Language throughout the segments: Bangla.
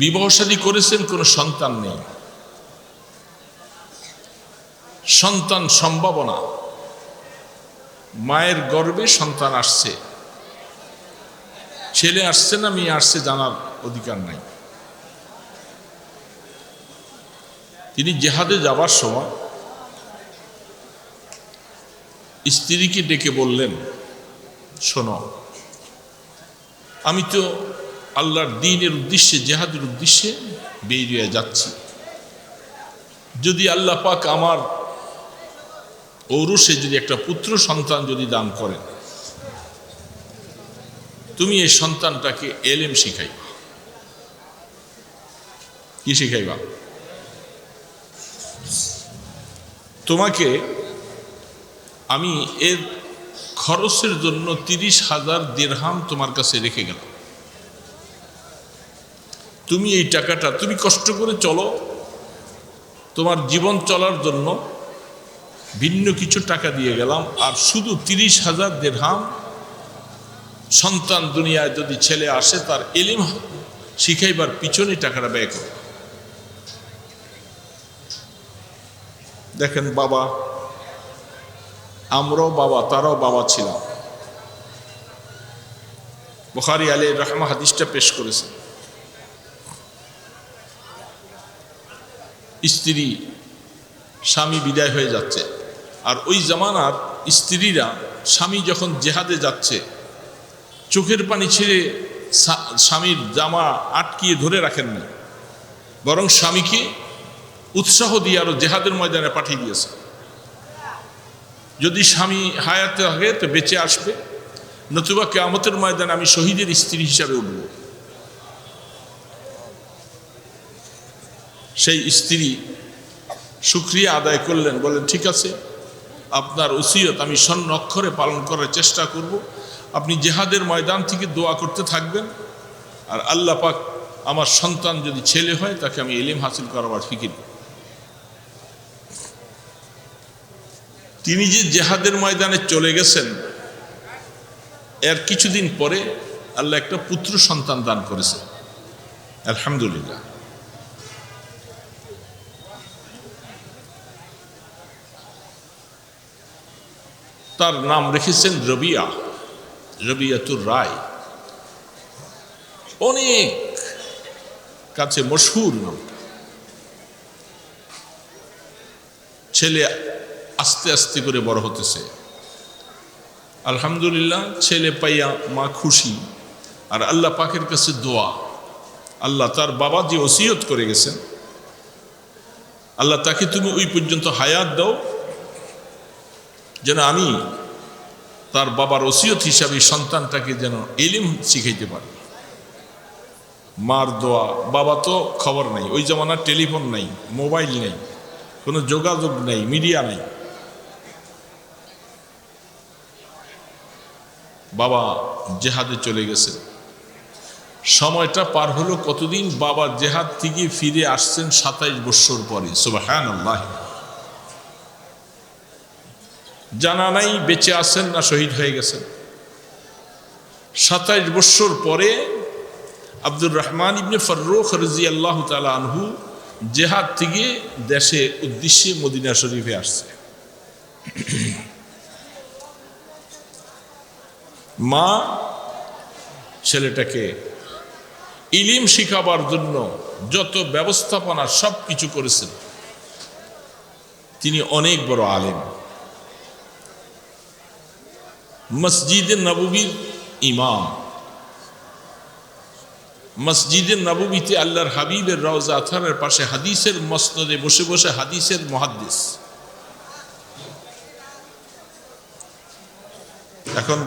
বিবাহ শাদী করেছেন, কোনো সন্তান নেই, সন্তান সম্ভাবনা, মায়ের গর্ভে সন্তান আসছে, ছেলে আসছে না মেয়ে আসছে জানার অধিকার নাই। তিনি জেহাদে যাবার সময় স্ত্রীকে ডেকে বললেন, শোনো, আমি তো আল্লাহর দ্বীনের উদ্দেশ্যে, জেহাদের উদ্দেশ্যে বেরিয়ে যাচ্ছি। যদি আল্লাহ পাক আমার ঔরসে যদি একটা পুত্র সন্তান যদি দান করেন, তুমি এই সন্তানটাকে এলেম শিখাইবা। কি শিখাইবা? তোমাকে আমি এর খরচের জন্য 30,000 দিরহাম তোমার কাছে রেখে গেলাম। তুমি এই টাকাটা, তুমি কষ্ট করে চলো, তোমার জীবন চলার জন্য ভিন্ন কিছু টাকা দিয়ে গেলাম, আর শুধু 30,000 দিরহাম সন্তান দুনিয়ায় যদি ছেলে আসে তার এলিম শিখাইবার পিছনে টাকাটা ব্যয় করো। দেখেন বাবা, আমরাও বাবা, তারাও বাবা ছিলাম। বুখারী আলাইহির রাহমাহ হাদিসটা পেশ করেছে। স্ত্রী স্বামী বিদায় হয়ে যাচ্ছে, আর ওই জামানার স্ত্রীরা স্বামী যখন জেহাদে যাচ্ছে চোখের পানি ছেড়ে স্বামীর জামা আটকিয়ে ধরে রাখেন না, বরং স্বামীকে উৎসাহ দিয়ে আরো জেহাদের ময়দানে পাঠিয়ে দিয়েছে। যদি স্বামী হায়াতে থাকে তো বেঁচে আসবে, নতুবা কিয়ামতের ময়দানে আমি শহীদের স্ত্রী হিসাবে উঠব। সেই স্ত্রী শুকরিয়া আদায় করলেন, বলেন ঠিক আছে, আপনার ওসিয়ত আমি স্বর্ণ অক্ষরে পালন করার চেষ্টা করব। আপনি জেহাদের ময়দান থেকে দোয়া করতে থাকবেন, আর আল্লাহ পাক আমার সন্তান যদি ছেলে হয় তাকে আমি ইলম হাসিল করাবার ফিকির। তিনি যে জেহাদের ময়দানে চলে গেছেন, এর কিছুদিন পরে আল্লাহ একটা পুত্র সন্তান দান করেছে, আলহামদুলিল্লাহ। তার নাম রেখেছেন রবিয়া, রবিয়াতুর রায়। অনেক কাছে মশহুর নামটা। ছেলে আস্তে আস্তে করে বড় হতেছে, আলহামদুলিল্লাহ। ছেলে পাইয়া মা খুশি, আর আল্লাহ পাকের কাছে দোয়া, আল্লাহ তার বাবা যে ওসিয়ত করে গেছেন, আল্লাহ তাকে তুমি ওই পর্যন্ত হায়াত দাও যেন আমি তার বাবার ওসিয়ত হিসাবে সন্তানটাকে যেন ইলম শিখাইতে পারি। মার দোয়া। বাবা তো খবর নাই, ওই জামানার টেলিফোন নাই, মোবাইল নেই, কোনো যোগাযোগ নেই, মিডিয়া নেই। বাবা জেহাদে চলে গেছে, সময়টা পার হলো কতদিন? বাবা জেহাদ থেকে ফিরে আসছেন 27 বছর পরে। সুবহানাল্লাহ। জানা নাই বেঁচে আছেন না শহীদ হয়ে গেছেন। 27 বছর পরে আব্দুর রহমান ইবনে ফাররুখ রাদিয়াল্লাহু তাআলা আনহু জেহাদ থেকে দেশে উদ্দেশ্যে মদিনা শরীফে আসছে। মা ছেলেটাকে ইলম শিখাবার জন্য যত ব্যবস্থাপনা সব কিছু করেছেন। তিনি অনেক বড় আলেম, মসজিদে নববীর ইমাম। মসজিদে নববীতে আল্লাহর হাবিবের রওজা আতহারের পাশে হাদিসের মসনদে বসে বসে হাদিসের মুহাদ্দিস। এখন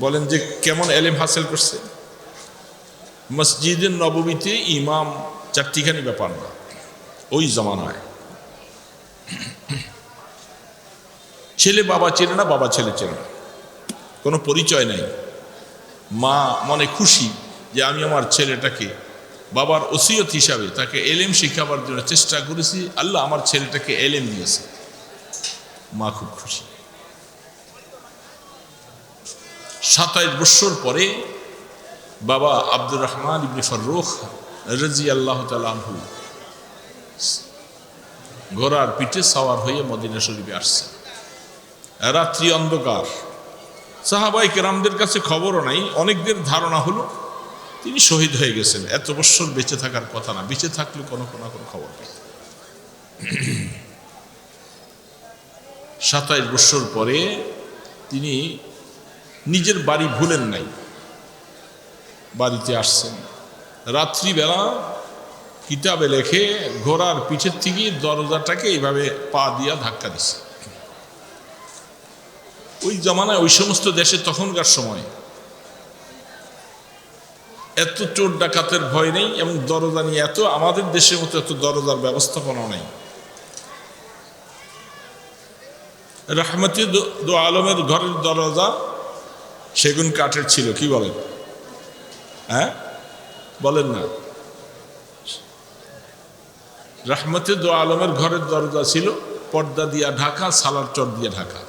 বলেন যে কেমন এলেম হাসিল করছে? মসজিদে নববীতে ইমাম চারটিখানি ব্যাপার না, ওই জমানায় ছেলে বাবা চেনে না, বাবা ছেলে চেনে না, কোনো পরিচয় নাই। মা মনে খুশি যে আমি আমার ছেলেটাকে বাবার ওসিয়ত হিসাবে তাকে এলেম শিখাবার জন্য চেষ্টা করেছি, আল্লাহ আমার ছেলেটাকে এলেম দিয়েছে। মা খুব খুশি। 27 বছর পরে বাবা আব্দুর রহমান ইবনে ফাররুখ রাদিয়াল্লাহু তাআলা আনহু ঘোড়ার পিঠে সাওয়ার হয়ে মদিনা শরীফে আসছে। রাত্রি অন্ধকার, সাহাবায়ে কেরামদের কাছে খবরও নাই। অনেকদের ধারণা হলো তিনি শহীদ হয়ে গেছেন, এত বছর বেঁচে থাকার কথা না, বেঁচে থাকলে কোনো খবর নেই। 27 বছর পরে তিনি নিজের বাড়ি ভুলেন নাই, বাড়িতে আসছেন। রাত্রিবেলা কিতাবে লেখে ঘোড়ার পিঠের থেকে দরজাটাকে এইভাবে পা দিয়া ধাক্কা দিছে। ওই জামানায় ওই সমস্ত দেশে তখনকার সময় এত চোর ডাকাতের ভয় নেই, এবং দরজা নিয়ে এত আমাদের দেশের মতো এত দরজার ব্যবস্থাপনা নেই। রাহমাতি দো আলমের ঘরের দরজা সেগুন কাঠের ছিল, কি বলেন? হ্যাঁ বলেন না? রাহমাতি দো আলমের ঘরের দরজা ছিল পর্দা দিয়া ঢাকা, সালার চট দিয়া ঢাকা।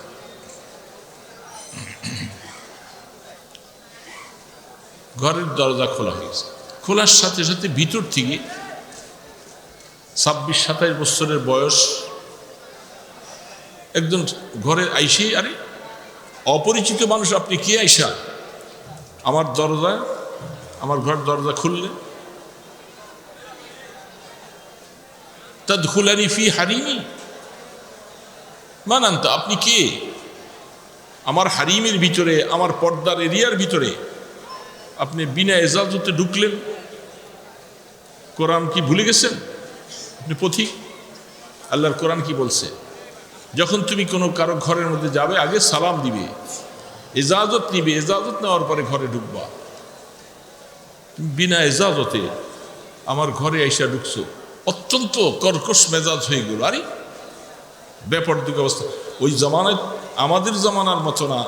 ঘরের দরজা খোলা হয়েছে। খোলার সাথে সাথে ভিতর থেকে 26-27 বছরের বয়স একজন ঘরে আইসে, আরে অপরিচিত মানুষ, আপনি কে আইসা আমার দরজা, আমার ঘর দরজা খুললে? তাদখুলানি ফি হারিমি মান আনতা, আপনি কে? আমার হারিমের ভিতরে, আমার পর্দার এরিয়ার ভিতরে আপনি বিনা এজাজতে ঢুকলেন। কোরআন কি ভুলে গেছেন আপনি? পথিক, আল্লাহর কোরআন কি বলছে? যখন তুমি কোনো কারো ঘরের মধ্যে যাবে আগে সালাম দিবে, এজাজত নিবে, এজাজত নেওয়ার পরে ঘরে ঢুকবা। বিনা এজাজতে আমার ঘরে আইসা ঢুকছো, অত্যন্ত কর্কশ মেজাজ হয়ে গেল। আরে বেপরদিক অবস্থা। ওই জামানায় আমাদের জামানার মতো না,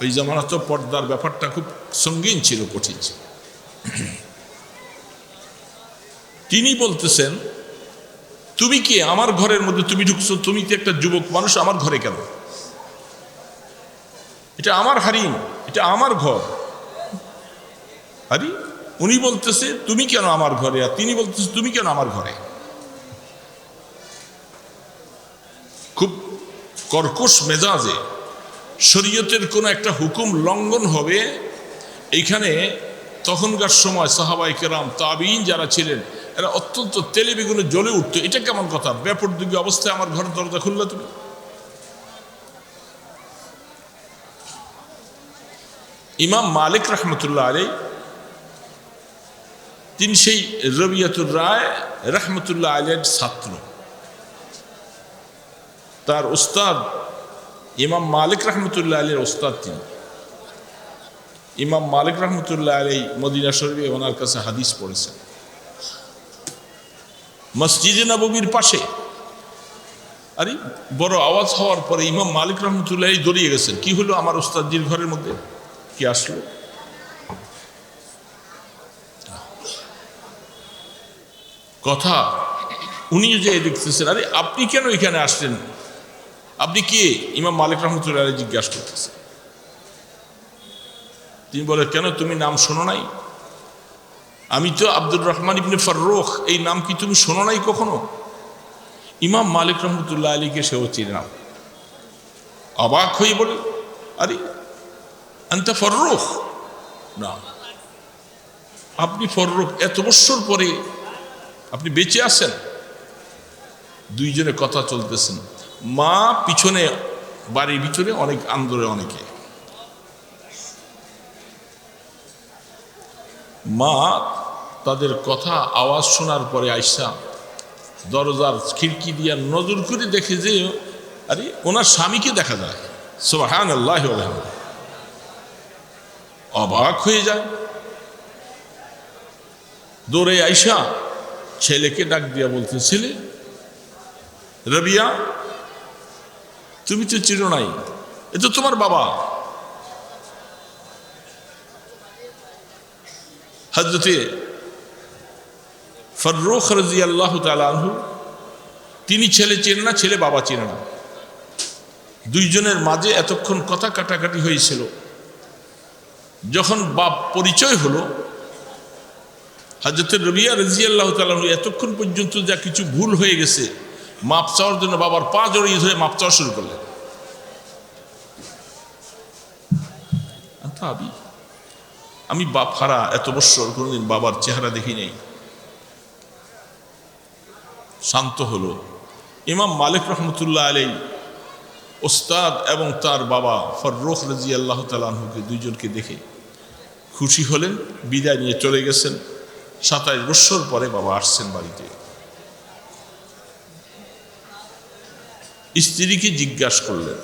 ওই জামানা তো পর্দার ব্যাপারটা খুব সঙ্গীন ছিল, কঠিন ছিল। তিনি বলতেছেন, তুমি কি আমার ঘরের মধ্যে তুমি ঢুকছো? তুমি কি একটা যুবক মানুষ, আমার ঘরে কেন? এটা আমার হারিম, এটা আমার ঘর। আরে উনি বলতেছে তুমি কেন আমার ঘরে, আর তিনি বলতেছে তুমি কেন আমার ঘরে। খুব কর্কশ মেজাজে শরীয়তের কোনো একটা হুকুম লঙ্ঘন হবে, এইখানে তখনকার সময় সাহাবায়ে কেরাম, তাবিঈন যারা ছিলেন, এরা অত্যন্ত তেলে বেগুনে জ্বলে উঠতো। এটা কেমন কথা? বেপরদিগী অবস্থায় আমার ঘরের দরজা খুললে তুমি? ইমাম মালিক রহমতুল্লাহ আলাইহি, তিনি সেই রবিয়াতুর রায় রহমতুল্লাহ আলাইহির ছাত্র। তার উস্তাদ ইমাম মালিক রহমতুল্লাহ আলাইহির উস্তাদ তিনি। ইমাম মালিক রহমতুল্লাহ আলাইহি মদিনা শরীফে ওনার কাছে হাদিস পড়েছেন। মসজিদে নববীর পাশে আরে বড় আওয়াজ হওয়ার পরে ইমাম মালিক রহমতুল্লাহ আলাইহি দৌড়িয়ে গেছেন। কি হলো? আমার উস্তাদজির ঘরের মধ্যে কি আসলো? কথা উনি যে দেখতেছেন, আরে আপনি কেন এখানে আসলেন, আপনি কে? ইমাম মালিক রহমতুল্লাহ আলাইহি জিজ্ঞাসা করতেছেন। তিনি বলে, কেন তুমি নাম শোনো নাই? আমি তো আব্দুর রহমান ইবনে ফাররুখ, এই নাম কি তুমি শোনো নাই কখনো? ইমাম মালিক রহমতুল্লাহ আলাইহিকে সেও চিনে না। অবাক হয়ে বলে, আরে আনতা ফাররুখ? না, আপনি ফাররুখ, এত বছর পরে আপনি বেঁচে আছেন। দুইজনে কথা চলতেছেন। মা পিছনে, বাড়ির ভিতরে অনেক আন্দোলনে, অনেকে মা তাদের কথা আওয়াজ শোনার পরে আইসা দরজার খিড়কি দিয়া নজর করে দেখে যে আরে ওনার স্বামীকে দেখা যায়। সুবহানাল্লাহি ওয়া বিহামদিহি। অবাক হয়ে যায়, দৌড়ে আইসা ছেলেকে ডাক দিয়া বলতে, ছেলে রবিয়া, তুমি তো চিনো নাই, এ তো তোমার বাবা। হযরতে ফাররুখ রাদিয়াল্লাহু তাআলা আনহু, তিনি ছেলে চেনে না, ছেলে বাবা চেনে না। দুইজনের মাঝে এতক্ষণ কথা কাটাকাটি হয়েছিল। যখন বাপ পরিচয় হলো, হযরত রবিয়া রাদিয়াল্লাহু তাআলা এতক্ষণ পর্যন্ত যা কিছু ভুল হয়ে গেছে মাপ চাওয়ার জন্য বাবার পা জড়িয়ে ধরে মাপ চাওয়া শুরু করলেন। আমি বাপ হারা এত বছর কোনোদিন বাবার চেহারা দেখি নাই। শান্ত হলো। ইমাম মালিক রহমতুল্লাহ আলাইহি ওস্তাদ এবং তার বাবা ফররুখ রাদিয়াল্লাহু তাআলা আনহুকে দুইজনকে দেখে খুশি হলেন, বিদায় নিয়ে চলে গেছেন। 27 বছর পরে বাবা আসছেন বাড়িতে। স্ত্রীকে জিজ্ঞাসা করলেন,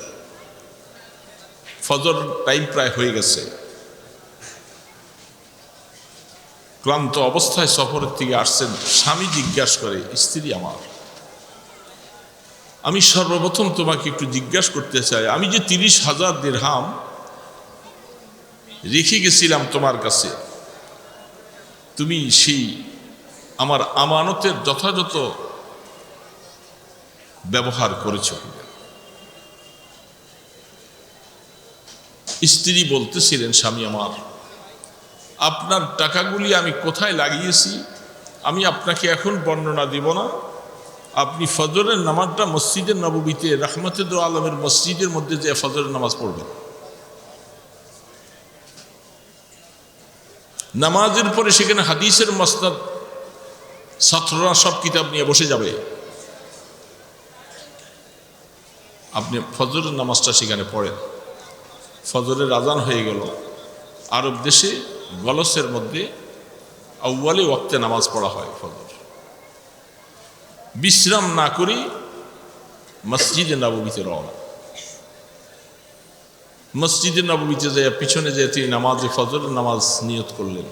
ফজর টাইম প্রায় হয়ে গেছে, ক্লান্ত অবস্থায় সফরের থেকে আসছেন। স্বামী জিজ্ঞাসা করে, স্ত্রী আমার, আমি সর্বপ্রথম তোমাকে একটু জিজ্ঞাসা করতে চাই, আমি যে 30,000 দিরহাম রেখে গেছিলাম তোমার কাছে, তুমি সেই আমার আমানতের যথাযথ ব্যবহার করেছ? স্ত্রী বলতেছিলেন, স্বামী আমার, আপনার টাকাগুলি আমি কোথায় লাগিয়েছি আমি আপনাকে এখন বর্ণনা দিব না। আপনি ফজরের নামাজটা মসজিদে নববীতে রাহমাতুল আলমের মসজিদের মধ্যে যে ফজরের নামাজ পড়বেন, নামাজের পরে সেখানে হাদিসের মসনাদ ছাত্ররা সব কিতাব নিয়ে বসে যাবে, আপনি ফজরের নামাজটা সেখানে পড়েন। ফজরের আজান হয়ে গেল। আরব দেশে গলসের মধ্যে আউয়ালে ওয়াক্তে নামাজ পড়া হয় ফজর। বিশ্রাম না করি মসজিদে নববীতে রওনা। মসজিদে নববীতে যায় পিছনে যেয়ে তিনি নামাজে ফজরের নামাজ নিয়ত করলেন।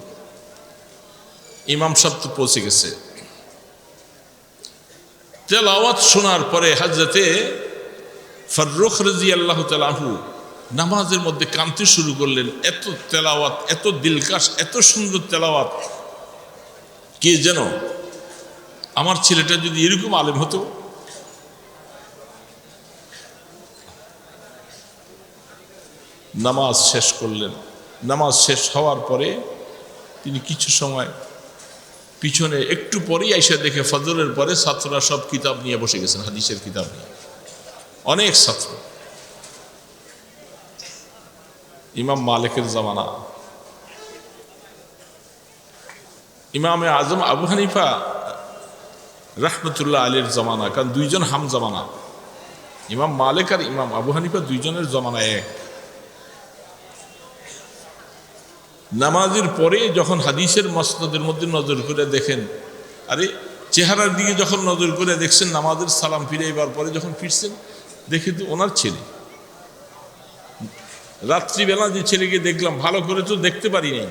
ইমাম সাহেব তো পৌঁছে গেছে। তেলাওয়াত শোনার পরে হযরতে ফররুখ রাদিয়াল্লাহু তাআলা আনহু নামাজের মধ্যে কাঁদতে শুরু করলেন। এত তেলাওয়াত, এত দিলকাশ, এত সুন্দর তেলাওয়াত, কে যেন আমার ছেলেটা যদি এরকম আলেম হতো। নামাজ শেষ করলেন। নামাজ শেষ হওয়ার পরে তিনি কিছু সময় পিছনে একটু পরেই আইসা দেখে ফজরের পরে ছাত্ররা সব কিতাব নিয়ে বসে গেছেন, হাদিসের কিতাব নিয়ে, অনেক ছাত্র। ইমাম মালিকের জামানা, ইমামে আজম আবু হানিফা রাহমাতুল্লাহ আলাইহির জামানা, কারণ দুইজন হাম জামানা, ইমাম মালিক আর ইমাম আবু হানিফা দুইজনের জামানা এক। নামাজের পরে যখন হাদিসের মসনদের মধ্যে নজর করে দেখেন, আরে চেহারার দিকে যখন নজর করে দেখছেন, নামাজের সালাম ফিরে এবার পরে যখন ফিরছেন দেখে তো ওনার ছেলে। রাত্রিবেলা যে ছেলেকে দেখলাম ভালো করে তো দেখতে পারি নাই,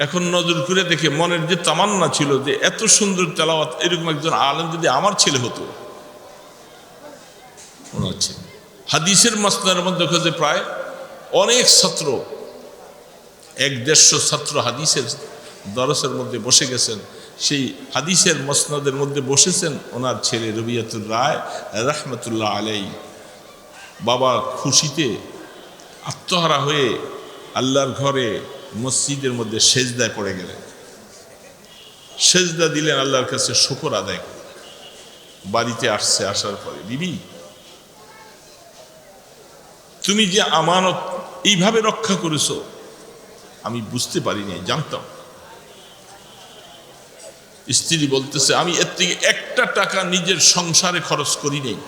এখন নজর করে দেখে মনের যে তামান্না ছিল যে এত সুন্দর তেলাওয়াত, এরকম একজন আলেম যদি আমার ছেলে হতো, ওনার ছেলে। হাদিসের মসনদের মধ্যে খোঁজে প্রায় অনেক ছাত্র, 150 ছাত্র হাদিসের দরসের মধ্যে বসে গেছেন। সেই হাদিসের মসনদের মধ্যে বসেছেন ওনার ছেলে রবিয়াতুর রায় রাহমাতুল্লাহ আলাইহি। বাবা খুশিতে আত্মহারা হয়ে আল্লাহর ঘরে মসজিদের মধ্যে সেজদায় পড়ে গেলেন। সেজদা দিলেন, আল্লাহর কাছে শুকর আদায় করে বাড়িতে আসছে। আসার পরে, বিবি তুমি যে আমানত এইভাবে রক্ষা করেছো আমি বুঝতে পারি নাই, জানতাম। স্ত্রী বলতেছে, আমি এর থেকে একটা টাকা নিজের সংসারে খরচ করি নাই।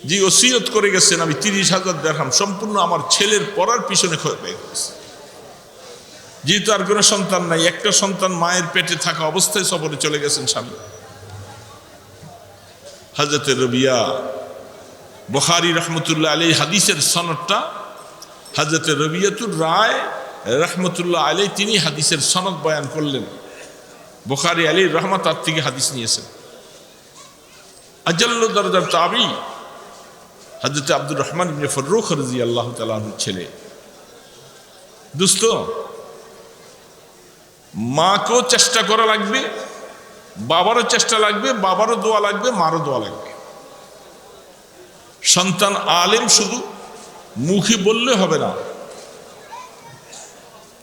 যে ওসিয়ত করে গেছেন আমি 30,000 দিরহাম সম্পূর্ণ আমার ছেলের পড়ার পিছনে ব্যয় করেছি। যেহেতু আর কোনো সন্তান নাই, একটা সন্তান মায়ের পেটে থাকা অবস্থায় সফরে চলে গেছেন স্বামী। হযরত রবিয়া বুখারী রাহমাতুল্লাহ আলাইহি হাদিসের সনদটা, হযরত রবিয়াতুর রায় রাহমাতুল্লাহ আলাইহি তিনি হাদিসের সনদ বয়ান করলেন। বুখারী আলাইহির রহমত তার থেকে হাদিস নিয়েছেন। আজল্ল দরজার তাবি হযরত আব্দুর রহমান ইবনে ফররুখ রাদিয়াল্লাহু তাআলা আনহুর ছেলে। দোস্ত, মাকেও চেষ্টা করা লাগবে, বাবারও চেষ্টা লাগবে, বাবারও দোয়া লাগবে, মারও দোয়া লাগবে। সন্তান আলেম শুধু মুখে বললে হবে না,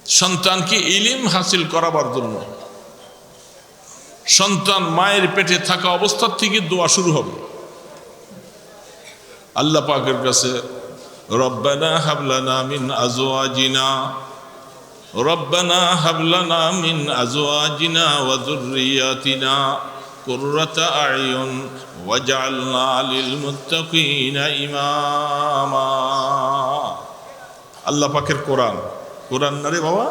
সন্তানকে ইলম হাসিল করাবার জন্য সন্তান মায়ের পেটে থাকা অবস্থা থেকে দোয়া শুরু হবে। আল্লাহ পাকের কাছে রব্বানা হাবলানা মিন আজওয়াজিনা রব্বানা হাবলানা মিন আজওয়াজিনা ওয়া যুররিয়াতিনা কুররাতা আয়ুন ওয়াজআলনা লিল মুত্তাকিনা ইমামা। আল্লাহ পাকের কোরআন না রে বাবা,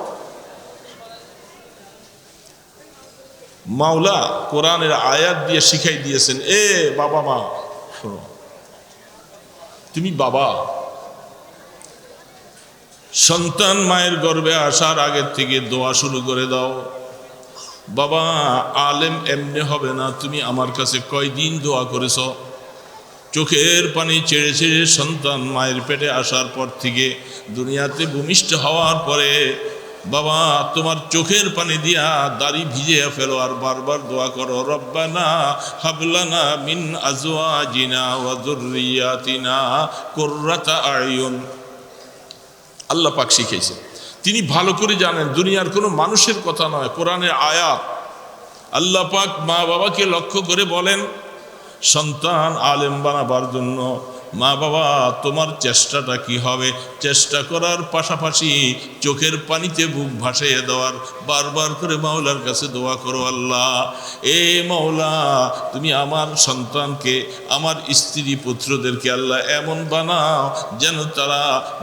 মাওলা কোরআনের আয়াত দিয়ে শিখাই দিয়েছেন, এ বাবা মা শোনো, তুমি বাবা, সন্তান মায়ের গর্ভে আসার আগের থেকে দোয়া শুরু করে দাও। বাবা আলেম এমনি হবে না, তুমি আমার কাছে কয়দিন দোয়া করেছ? চোখের পানি ছেড়ে ছেড়ে সন্তান মায়ের পেটে আসার পর থেকে দুনিয়াতে ভূমিষ্ঠ হওয়ার পরে বাবা তোমার চোখের পানি দিয়া দাড়ি ভিজিয়ে ফেলো আর বারবার দোয়া করো, রব্বানা হাবলানা মিন আজওয়াজিনা ওয়া যুররিয়াতিনা কুররাতা আয়ুন। আল্লাহ পাক শিখাইছে, তিনি ভালো করে জানেন দুনিয়ার কোনো মানুষের কথা নয়, কোরআনের আয়াত। আল্লাহ পাক মা বাবাকে লক্ষ্য করে বলেন, সন্তান আলেম বানাবার জন্য মা বাবা তোমার চেষ্টাটা কি হবে? চেষ্টা করার পাশাপাশি চোখের পানিতে বুক ভাসাইয়ে দেওয়ার, বারবার করে মাওলার কাছে দোয়া করো, আল্লাহ এ মাওলা তুমি আমার সন্তানকে, আমার স্ত্রী পুত্রদেরকে আল্লাহ এমন বানাও যেন তারা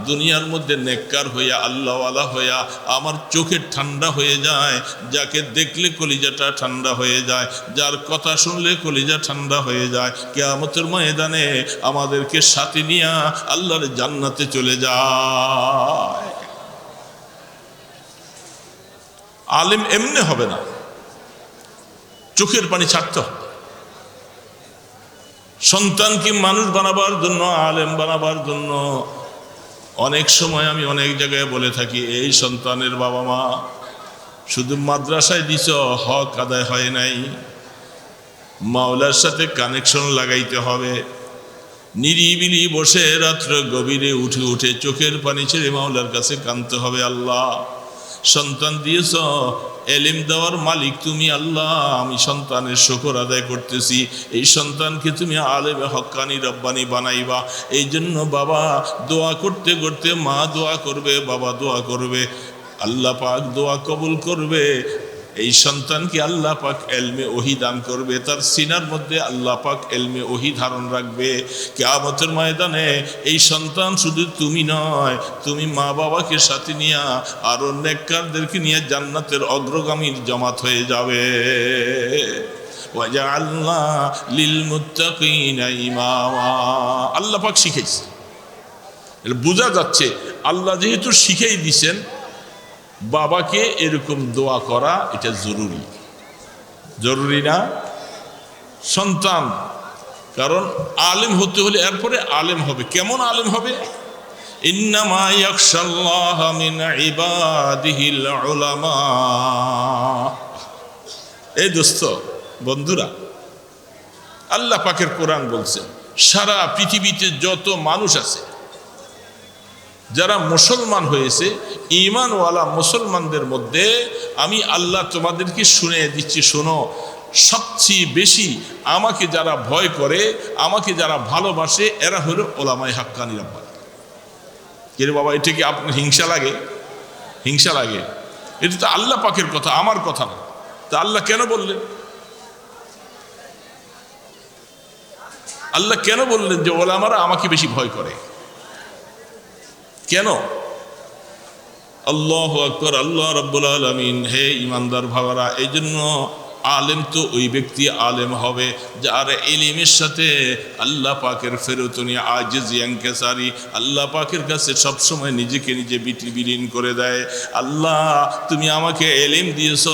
দুনিয়ার মধ্যে নেককার হইয়া আল্লাহওয়ালা হইয়া আমার চোখের ঠান্ডা হয়ে যায়, যাকে দেখলে কলিজাটা ঠান্ডা হয়ে যায়, যার কথা শুনলে কলিজা ঠান্ডা হয়ে যায়, কিয়ামতের ময়দানে আমাদেরকে সাথে নিয়ে আল্লাহর জান্নাতে চলে যায়। আলেম এমনি হবে না, চোখের পানি ছাড়তে হবে। সন্তানকে মানুষ বানাবার জন্য, আলেম বানাবার জন্য অনেক সময় আমি অনেক জায়গায় বলে থাকি, এই সন্তানের বাবা মা শুধু মাদ্রাসায় দিছ, হক আদায় হয় নাই, মাওলার সাথে কানেকশন লাগাইতে হবে। নিরিবিলি বসে রাত্র গভীরে উঠে উঠে চোখের পানি ছেড়ে মাওলার কাছে কাঁদতে হবে, আল্লাহ সন্তান দিয়েছ, এলিম দেওয়ার মালিক তুমি আল্লাহ, আমি সন্তানের শুকর আদায় করতেছি, এই সন্তানকে তুমি আলেমে হক্কানি রব্বানি বানাইবা। এই জন্য বাবা দোয়া করতে করতে মা দোয়া করবে, বাবা দোয়া করবে, আল্লাহ পাক দোয়া কবুল করবে। এই সন্তানকে আল্লাহ পাক এলমে ওহী দান করবে, তার সিনার মধ্যে আল্লাহ পাক এলমে ওহী ধারণ রাখবে। কিয়ামতের ময়দানে এই সন্তান শুধু তুমি নয়, তুমি মা বাবাকে সাথে নিয়ে আরো নেককারদেরকে নিয়ে জান্নাতের অগ্রগামীর জামাত হয়ে যাবে। ওয়াজআলনা লিল মুত্তাকিনা ইমামা। আল্লাহ পাক শিখাইছে, এটা বোঝা যাচ্ছে আল্লাহ যেহেতু শিখাই দিছেন, বাবাকে এরকম দোয়া করা এটা জরুরি, জরুরি না? সন্তান কারণ আলেম হতে হলে এরপরে আলেম হবে, কেমন আলেম হবে? ইন্নামা ইয়াখশাল্লাহ মিন ইবাদিহিল উলামা। এই দোস্ত বন্ধুরা, আল্লাহ পাকের কোরআন বলছেন সারা পৃথিবীতে যত মানুষ আছে যারা মুসলমান হয়েছে, ঈমানওয়ালা মুসলমানদের মধ্যে আমি আল্লাহ তোমাদেরকে শুনিয়ে দিচ্ছি, শোনো, সবচেয়ে বেশি আমাকে যারা ভয় করে, আমাকে যারা ভালোবাসে, এরা হলো ওলামায়ে হাক্কানি রাব্বানি। কে রে বাবা, এটা কি আপনার হিংসা লাগে? হিংসা লাগে? এটা তো আল্লাহ পাকের কথা, আমার কথা না। তা আল্লাহ কেন বললেন? আল্লাহ কেন বললেন যে ওলামারা আমাকে বেশি ভয় করে? কেন? আল্লাহু আকবার, আল্লাহ রাব্বুল আলামিন। হে ইমানদার ভাইরা, এই জন্য আলেম তো ওই ব্যক্তি আলেম হবে যার ইলমের সাথে আল্লাহ পাকের ফেরতনি আজিজি ইনকিসারি, আল্লাহ পাকের কাছে সবসময় নিজেকে নিজে বিলীন করে দেয়। আল্লাহ তুমি আমাকে ইলম দিয়েছ,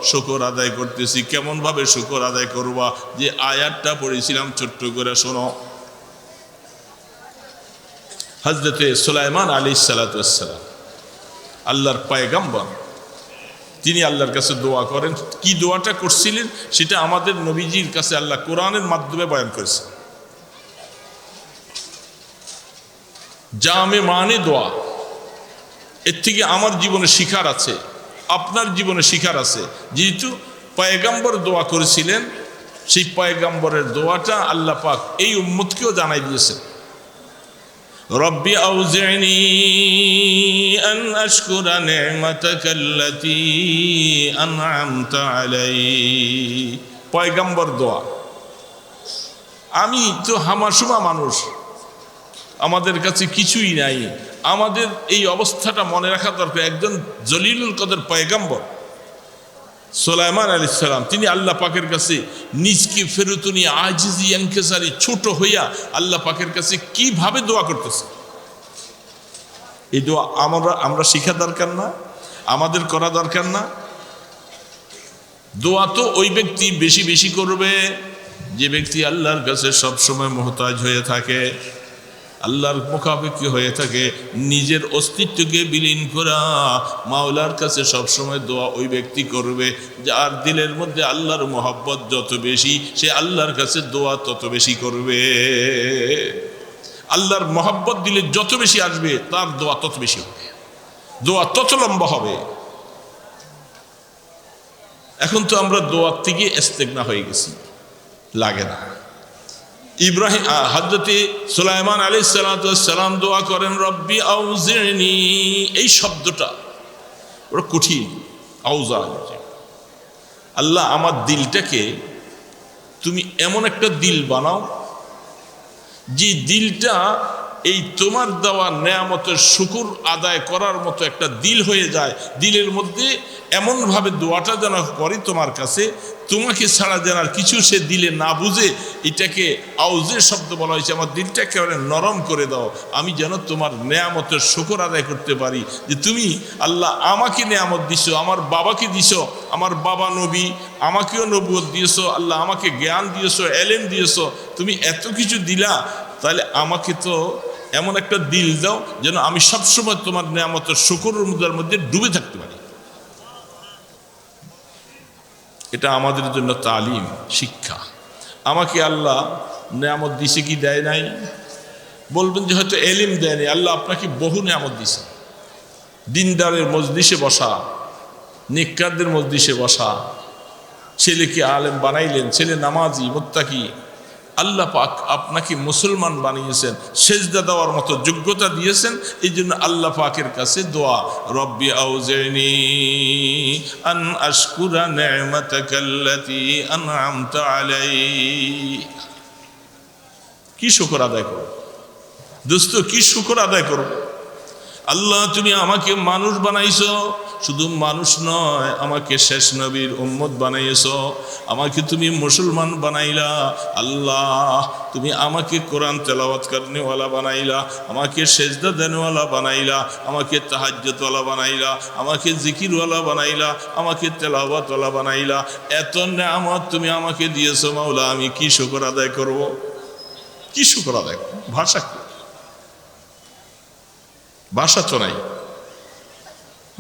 শুকর আদায় করতেছি। কেমনভাবে শুকর আদায় করবা? যে আয়াতটা পড়েছিলাম ছোট্ট করে শোনো। হযরতে সুলাইমান আলাইহিস সালাতু ওয়াস সালাম আল্লাহর পয়গম্বর, তিনি আল্লাহর কাছে দোয়া করেন। কি দোয়াটা করছিলেন সেটা আমাদের নবীজির কাছে আল্লাহ কোরআনের মাধ্যমে বয়ান করেছে। জামে মানে দোয়া, এর থেকে আমার জীবনে শিখার আছে, আপনার জীবনে শিখার আছে। যেহেতু পয়গম্বর দোয়া করেছিলেন, সেই পয়গম্বরের দোয়াটা আল্লাহ পাক এই উম্মতকেও জানাই দিয়েছেন। রব্বি আউজি'নি আন আশকুরা নি'মাতাকাল্লাতী আন'আমতা আলাইহি। পয়গম্বর দোয়া। আমি তো হামাশুমা মানুষ, আমাদের কাছে কিছুই নাই। আমাদের এই অবস্থাটা মনে রাখা দরকার। একজন জলিলুল কদর পয়গম্বর সুলাইমান আলাইহিস সালাম, তিনি আল্লাহ পাকের কাছে নিজকে ফেরত নিয়ে আজিজি ইনকিসারি ছোট হইয়া আল্লাহ পাকের কাছে কিভাবে দোয়া করতেছে। এই দোয়া আমরা শিখা দরকার না? আমাদের করা দরকার না? দোয়া তো ওই ব্যক্তি বেশি বেশি করবে যে ব্যক্তি আল্লাহর কাছে সবসময় মুহতাজ হয়ে থাকে, আল্লাহর মুখাপেক্ষী হয়ে থাকে। নিজের অস্তিত্বকে বিলীন করা মাওলার কাছে সবসময় দোয়া ওই ব্যক্তি করবে যার দিলের মধ্যে আল্লাহর মহব্বত যত বেশি, সে আল্লাহর কাছে দোয়া তত বেশি করবে। আল্লাহর মহব্বত দিলে যত বেশি আসবে, তার দোয়া তত বেশি হবে, দোয়া তত লম্বা হবে। এখন তো আমরা দোয়ার থেকে ইস্তেগনা হয়ে গেছি, লাগে না। ইব্রাহিম হযরতে সুলাইমান আলাইহিস সালাম দোয়া করেন রব্বি আউজি'নি। এই শব্দটা বড় কঠিন। আউজা, আল্লাহ আমার দিলটাকে তুমি এমন একটা দিল বানাও যে দিলটা এই তোমার দেওয়া নেয়ামতের শুকর আদায় করার মতো একটা দিল হয়ে যায়। দিলের মধ্যে এমনভাবে দোয়াটা যেন করি তোমার কাছে, তোমাকে ছাড়া যেন আর কিছু সে দিলে না বুঝে। এটাকে আউজের শব্দ বলা হয়েছে। আমার দিলটা একেবারে নরম করে দাও, আমি যেন তোমার নেয়ামতের শুকর আদায় করতে পারি। যে তুমি আল্লাহ আমাকে নেয়ামত দিছো, আমার বাবাকে দিছো, আমার বাবা নবী, আমাকেও নবুয়ত দিয়েছো, আল্লাহ আমাকে জ্ঞান দিয়েছো, এলেম দিয়েছো, তুমি এত কিছু দিলা, তাহলে আমাকে তো এমন একটা দিল দাও যেন আমি সবসময় তোমার নেয়ামতের শুকরের মধ্যে ডুবে থাকতে পারি। এটা আমাদের জন্য তালিম, শিক্ষা। আমাকে আল্লাহ নেয়ামত দিছে কি দেয় নাই? বলবেন যে হয়তো এলিম দেয়নি। আল্লাহ আপনাকে বহু নেয়ামত দিছে। দিনদারের মজলিসে বসা, নেককারদের মজলিসে বসা, ছেলেকে আলেম বানাইলেন, ছেলে নামাজি মুত্তাকি। আল্লাহ পাক আপনাকে মুসলমান বানিয়েছেন, সেজদা দেওয়ার মতো যোগ্যতা দিয়েছেন। এই জন্য আল্লাহ পাকের কাছে দোয়া, রব্বি আউজি'নি আন আশকুরা নি'মাতাকাল্লাতী আন'আমতা আলাইহি। কি শুকর আদায় করব দোস্ত, কি শুকর আদায় করব? আল্লাহ তুমি আমাকে মানুষ বানাইছো, শুধু মানুষ নয়, আমাকে শেষ নবীর উম্মত বানাইছো, আমাকে তুমি মুসলমান বানাইলা। আল্লাহ তুমি আমাকে কোরআন তেলাওয়াত করনেওয়ালা বানাইলা, আমাকে সেজদা দেনওয়ালা বানাইলা, আমাকে তাহাজ্জুদওয়ালা বানাইলা, আমাকে জিকিরওয়ালা বানাইলা, আমাকে তেলাওয়াতওয়ালা বানাইলা। এত নেয়ামত তুমি আমাকে দিয়েছো মাওলা, আমি কি শুকর আদায় করব? কি শুকর আদায় করব? ভাষা কি? ভাষা তো নাই।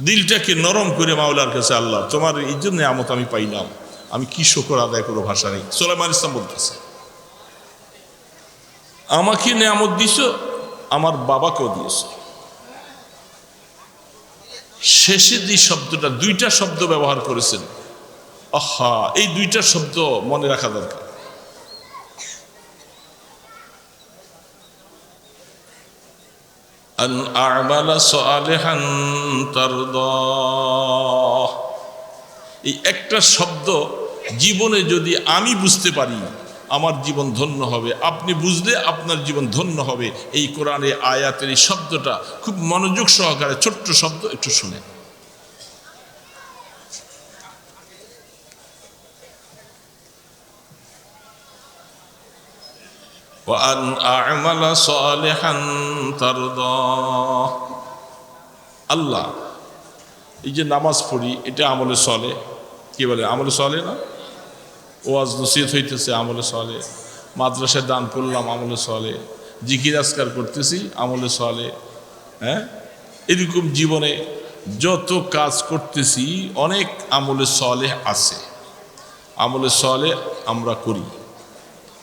দিলটাকে নরম করে মাওলার কাছে, আল্লাহ তোমার এই জন্য নেয়ামত আমি পাইলাম, আমি কি শুকর আদায় করবো? ভাষা নেই। সুলাইমান ইসলাম বলতেছে, আমাকে নেয়ামত দিছো, আমার বাবাকেও দিয়েছো। শেষে যে শব্দটা, দুইটা শব্দ ব্যবহার করেছেন, আহা, এই দুইটা শব্দ মনে রাখা দরকার। আন আ'মালা সালিহান তারদাহ। এই একটা শব্দ জীবনে যদি আমি বুঝতে পারি, আমার জীবন ধন্য হবে। আপনি বুঝলে আপনার জীবন ধন্য হবে। এই কোরআনে আয়াতের এই শব্দটা খুব মনোযোগ সহকারে, ছোট্ট শব্দ, একটু শুনেন। وأن أعمل صالحا ترضاه। আল্লাহ, এই যে নামাজ পড়ি, এটা আমলে চলে। কি বলে? আমলে চলে না? ওয়াজ নসিহত হইতেছে, আমলে চলে। মাদ্রাসায় দান করলাম, আমলে চলে। জিকির আজকার করতেছি, আমলে চলে। হ্যাঁ, এরকম জীবনে যত কাজ করতেছি অনেক আমলে চলে আছে। আমলে চলে আমরা করি।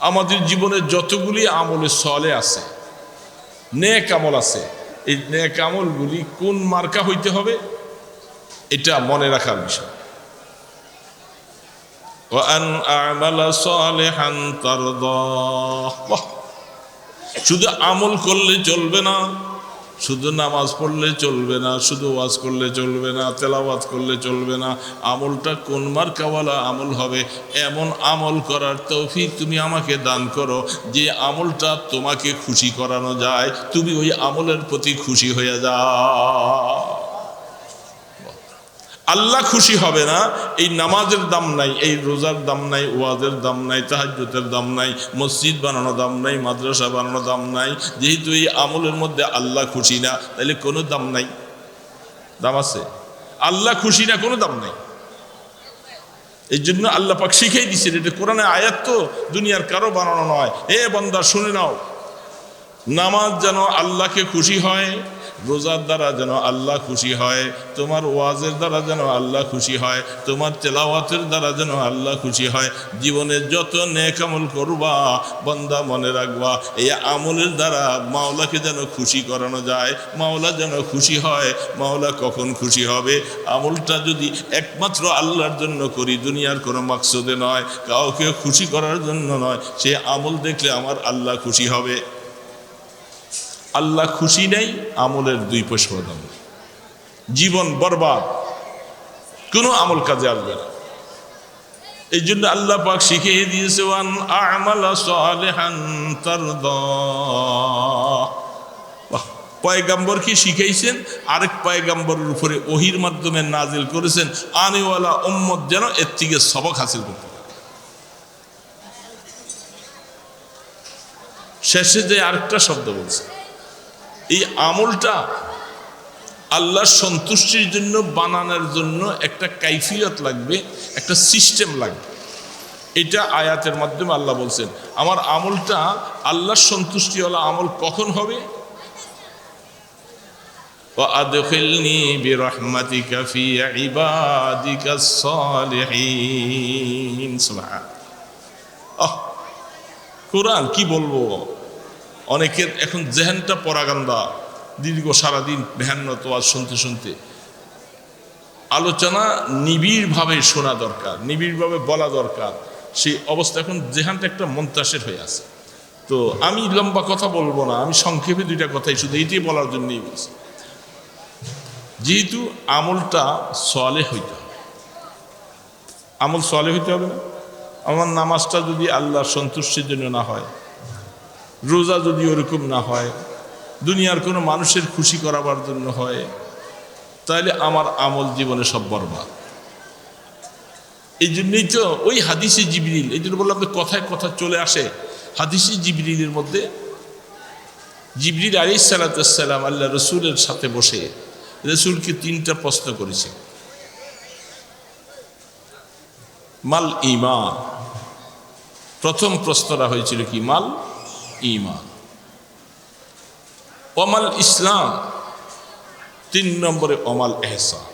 আমাদের জীবনে যতগুলি আমলে চলে আছে, নেক আমল আছে, এই নেক আমলগুলি কোন মার্কা হইতে হবে এটা মনে রাখার বিষয়। وأن أعمل صالحا ترضاه। শুধু আমল করলে চলবে না, শুধু নামাজ পড়লে চলবে না, শুধু ওয়াজ করলে চলবে না, তেলাওয়াত করলে চলবে না। আমলটা কোন মার্কাওয়ালা আমল হবে, এমন আমল করার তৌফিক তুমি আমাকে দান করো যে আমলটা তোমাকে খুশি করানো যায়, তুমি ওই আমলের প্রতি খুশি হয়ে যাও। আল্লাহ খুশি হবে না, এই নামাজের দাম নাই, এই রোজার দাম নাই, ওয়াজের দাম নাই, তাহাজ্জুদের দাম নাই, মসজিদ বানানো দাম নাই, মাদ্রাসা বানানো দাম নাই। যেহেতু এই আমলের মধ্যে আল্লাহ খুশি না, তাহলে কোনো দাম নাই। দাম আছে? আল্লাহ খুশি না, কোনো দাম নাই। এই জন্য আল্লাহ পাক শিখিয়ে দিচ্ছেন, এটা কোরআনে আয়াত, তো দুনিয়ার কারো বানানো নয়। এ বান্দা শুনে নাও, নামাজ যেন আল্লাহকে খুশি হয়, রোজার দ্বারা যেন আল্লাহ খুশি হয়, তোমার ওয়াজের দ্বারা যেন আল্লাহ খুশি হয়, তোমার তেলাওয়াতের দ্বারা যেন আল্লাহ খুশি হয়। জীবনে যত নেক আমল করবা বান্দা মনে রাখবা, এই আমলের দ্বারা মাওলাকে যেন খুশি করানো যায়, মাওলা যেন খুশি হয়। মাওলা কখন খুশি হবে? আমলটা যদি একমাত্র আল্লাহর জন্য করি, দুনিয়ার কোনো মাকসুদে নয়, কাউকে খুশি করার জন্য নয়, সে আমল দেখলে আমার আল্লাহ খুশি হবে। আল্লাহ খুশি নেই, আমলের দুই পয়সা দাম, জীবন বরবাদ, কোনো আমল কাজে আসবে না। এই জন্য আল্লাহ পাক শিখিয়ে দিয়েছে, ওয়ান আমালা সালিহান তারদাহ। পয়গম্বর কি শিখাইছেন, আরেক পয়গম্বরের উপরে ওহির মাধ্যমে নাজিল করেছেন, আনেওয়ালা উম্মত যেন এর থেকে সবক হাসিল করতে পারে। শেষে যে আরেকটা শব্দ বলছে, এই আমলটা আল্লাহর সন্তুষ্টির জন্য বানানোর জন্য একটা কাইফিয়ত লাগবে, একটা সিস্টেম লাগবে। এটা আয়াতের মাধ্যমে আল্লাহ বলছেন, আমার আমলটা আল্লাহর সন্তুষ্টিওয়ালা আমল কখন হবে? وأدخلني برحمتك في عبادك الصالحين। সুবহান কোরআন কি বলবো, অনেকের এখন জেহেনটা পরাগান্দা, দীর্ঘ সারাদিন মেহনত ওয়াজ শুনতে শুনতে। আলোচনা নিবিড়ভাবে শোনা দরকার, নিবিড়ভাবে বলা দরকার। সেই অবস্থা এখন জেহানটা একটা মন্তাসের হয়ে আছে। তো আমি লম্বা কথা বলবো না, আমি সংক্ষেপে দুইটা কথাই শুধু এইটাই বলার জন্যই বলছি। যেহেতু আমলটা সালেহ হইতে হবে, আমল সালেহ হইতে হবে না? আমার নামাজটা যদি আল্লাহর সন্তুষ্টির জন্য না হয়, রোজা যদি ওরকম না হয়, দুনিয়ার কোনো মানুষের খুশি করাবার জন্য হয়, তাহলে আমার আমল জীবনে সব বরবাদ। এই জন্যই তো ওই হাদিসে জিবরিল, এই জন্য বললাম যে কথায় কথা চলে আসে। হাদিসে জিবরিলের মধ্যে জিবরিল আলাইহিস সালাম আল্লাহ রসুলের সাথে বসে রসুলকে তিনটা প্রশ্ন করেছে। মাল ঈমান, প্রথম প্রশ্নটা হয়েছিল কি? মাল ঈমান। ওমাল ইসলাম, 3 নম্বরে ওমাল ইহসান।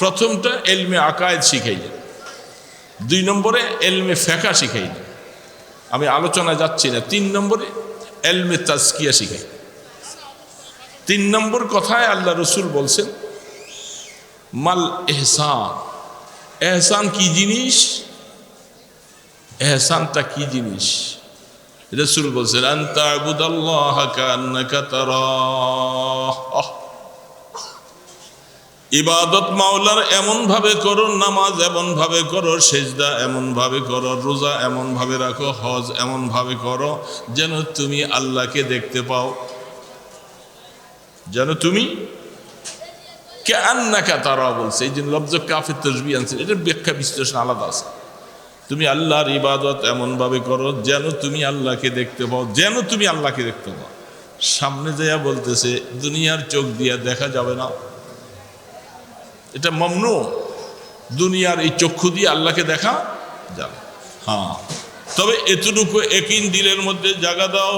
প্রথমটা ইলমে আকায়েদ শিখাইলেন, 2 নম্বরে ইলমে ফিকহ শিখাইলেন। আমি আলোচনায় যাচ্ছি না। 3 নম্বরে ইলমে তাজকিয়া শিখাই। 3 নম্বর কথায় আল্লাহ রসুল বলছেন মাল ইহসান। ইহসান কি জিনিস? ইহসানটা কি জিনিস? রসুল বলছেন আনতা আবুদাল্লাহ কান্নাকা তারাহ। ইবাদত মাওলার এমন ভাবে করো, নামাজ এমন ভাবে করো, সেজদা এমন ভাবে করো, রোজা এমন ভাবে রাখো, হজ এমন ভাবে করো যেন তুমি আল্লাহকে দেখতে পাও, যেন তুমি কান্নাকা তারা বলছে। এই যে লফজ কাফের তাসবিহ আনছে, এটার ব্যাখ্যা বিশ্লেষণ আলাদা আছে। তুমি আল্লাহর ইবাদত এমন ভাবে করো যেন তুমি আল্লাহকে দেখতে পাও, যেন তুমি আল্লাহকে দেখতে পাও। সামনে যাইয়া বলতেছে দুনিয়ার চোখ দিয়ে দেখা যাবে না, এটা মামনু। দুনিয়ার এই চক্ষু দিয়ে আল্লাহকে দেখা যাবে, হ্যাঁ, তবে এতটুকু ইয়াকিন দিলের মধ্যে জায়গা দাও,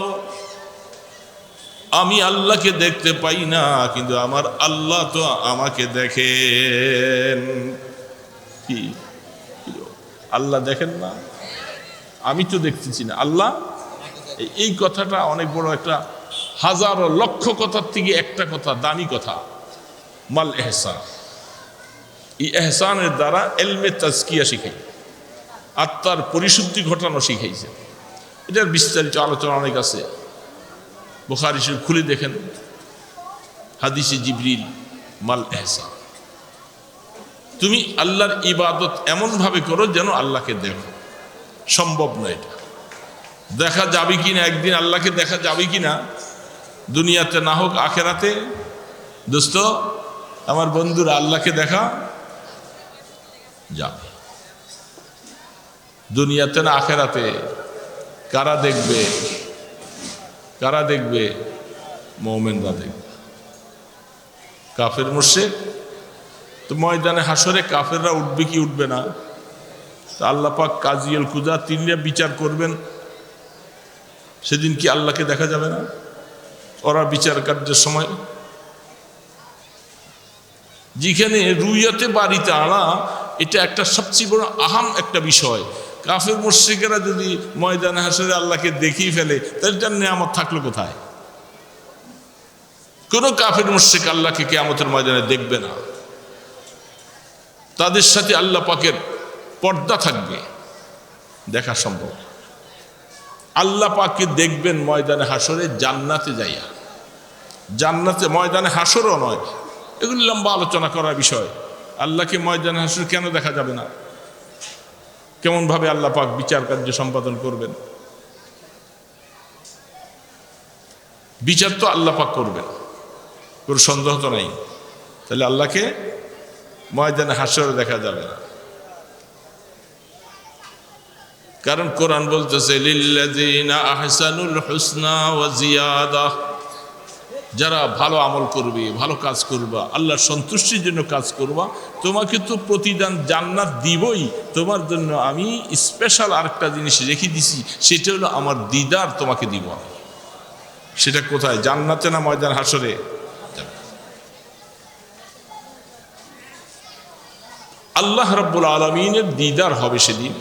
আমি আল্লাহকে দেখতে পাই না, কিন্তু আমার আল্লাহ তো আমাকে দেখেন। কি আল্লাহ দেখেন না? আমি তো দেখতেছি না, আল্লাহ। এই কথাটা অনেক বড় একটা হাজারো লক্ষ কথার থেকে একটা কথা, দামি কথা, মাল এহসান। এই এহসানের দ্বারা এলমে তাজকিয়া শিখাই, আত্মার পরিশুদ্ধি ঘটানো শিখাইছে। এটার বিস্তারিত আলোচনা অনেক আছে, বুখারী শরীফ খুলে দেখেন, হাদিসে জিবরিল, মাল এহসান। তুমি আল্লাহর ইবাদত এমনভাবে করো যেন আল্লাহকে দেখো। সম্ভব নয় এটা, দেখা যাবে কিনা, একদিন আল্লাহকে দেখা যাবে কিনা, দুনিয়াতে না হোক আখেরাতে। দোস্ত আমার বন্ধুরা, আল্লাহকে দেখা যাবে, দুনিয়াতে না আখেরাতে। কারা দেখবে? কারা দেখবে? মুমিনরা দেখবে। কাফের মুশরিক তো ময়দানে হাসরে কাফেররা উঠবে কি উঠবে না? তো আল্লাহ পাক কাজিউল কুজা, তিনিরা বিচার করবেন। সেদিন কি আল্লাহকে দেখা যাবে না? ওরা বিচার কার্যের সময় যেখানে রুইয়াতে বাড়িতে আনা, এটা একটা সবচেয়ে বড় আহাম একটা বিষয়। কাফের মুশরিকেরা যদি ময়দানে হাসরে আল্লাহকে দেখিয়ে ফেলে, তাহলে তার নেয়ামত থাকলো কোথায়? কোনো কাফের মুশরিক আল্লাহকে কিয়ামতের ময়দানে দেখবে না। তাদের সাথে আল্লাহ পাকের পর্দা থাকবে, দেখা সম্ভব। আল্লাহ পাককে দেখবেন ময়দানে হাসরে, জান্নাতে যাইয়া। জান্নাতে, ময়দানে হাসরও নয়, এগুলি লম্বা আলোচনা করার বিষয়। আল্লাহকে ময়দানে হাসর কেন দেখা যাবে না? কেমনভাবে আল্লাহ পাক বিচার কার্য সম্পাদন করবেন? বিচার তো আল্লাহ পাক করবেন, কোনো সন্দেহ তো নাই। তাহলে আল্লাহকে ময়দানে হাসরে দেখা যাবে না, কারণ কোরআন বলতেছে লিল্লাযিনা আহসানুল হুসনা ওয়া জিয়াদা। যারা ভালো আমল করবে, ভালো কাজ করবা, আল্লাহর সন্তুষ্টির জন্য কাজ করবা, তোমাকে তো প্রতিদান জান্নাত দিবই। তোমার জন্য আমি স্পেশাল আরেকটা জিনিস রেখে দিছি, সেটা হলো আমার দিদার তোমাকে দিব আমি। সেটা কোথায়? জান্নাতে না ময়দান হাসরে? আল্লাহ রাব্বুল আলামিনের দিদার হবে সেদিন।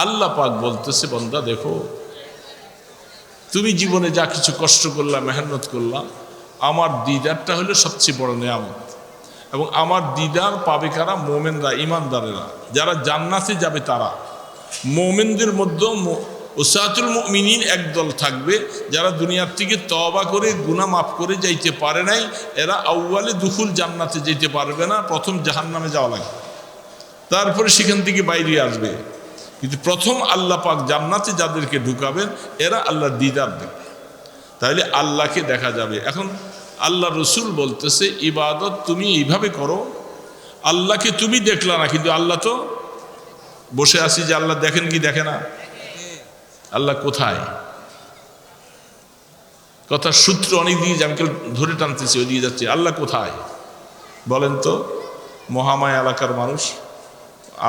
আল্লাহ পাক বলতেছে, বান্দা দেখো, তুমি জীবনে যা কিছু কষ্ট করলা, মেহনত করলা, আমার দিদারটা হলো সবচেয়ে বড় নেয়ামত। এবং আমার দিদার পাবে কারা? মোমেনরা, ইমানদারেরা, যারা জান্নাতে যাবে তারা। মোমেনদের মধ্যে উসাতুল মুমিনিন একদল থাকবে, যারা দুনিয়ার থেকে তওবা করে গুনাহ মাফ করে যাইতে পারে নাই। এরা আউয়ালে দুখুল জান্নাতে যেতে পারবে না, প্রথম জাহান্নামে যাওয়া লাগে, তারপরে সেখান থেকে বাইরে আসবে। কিন্তু প্রথম আল্লাহ পাক জান্নাতে যাদেরকে ঢুকাবেন, এরা আল্লাহর দিদার দেখবে, তাহলে আল্লাহকে দেখা যাবে। এখন আল্লাহ রসুল বলতেছে, ইবাদত তুমি এইভাবে করো, আল্লাহকে তুমি দেখলা না, কিন্তু আল্লাহ তো বসে আছি, যে আল্লাহ দেখেন কি দেখে না? আল্লাহ কোথায়? কথার সূত্র অনেক দিকে আমি ধরে টানতেছি, ওই দিকে যাচ্ছে। আল্লাহ কোথায় বলেন তো? মহামায়া এলাকার মানুষ,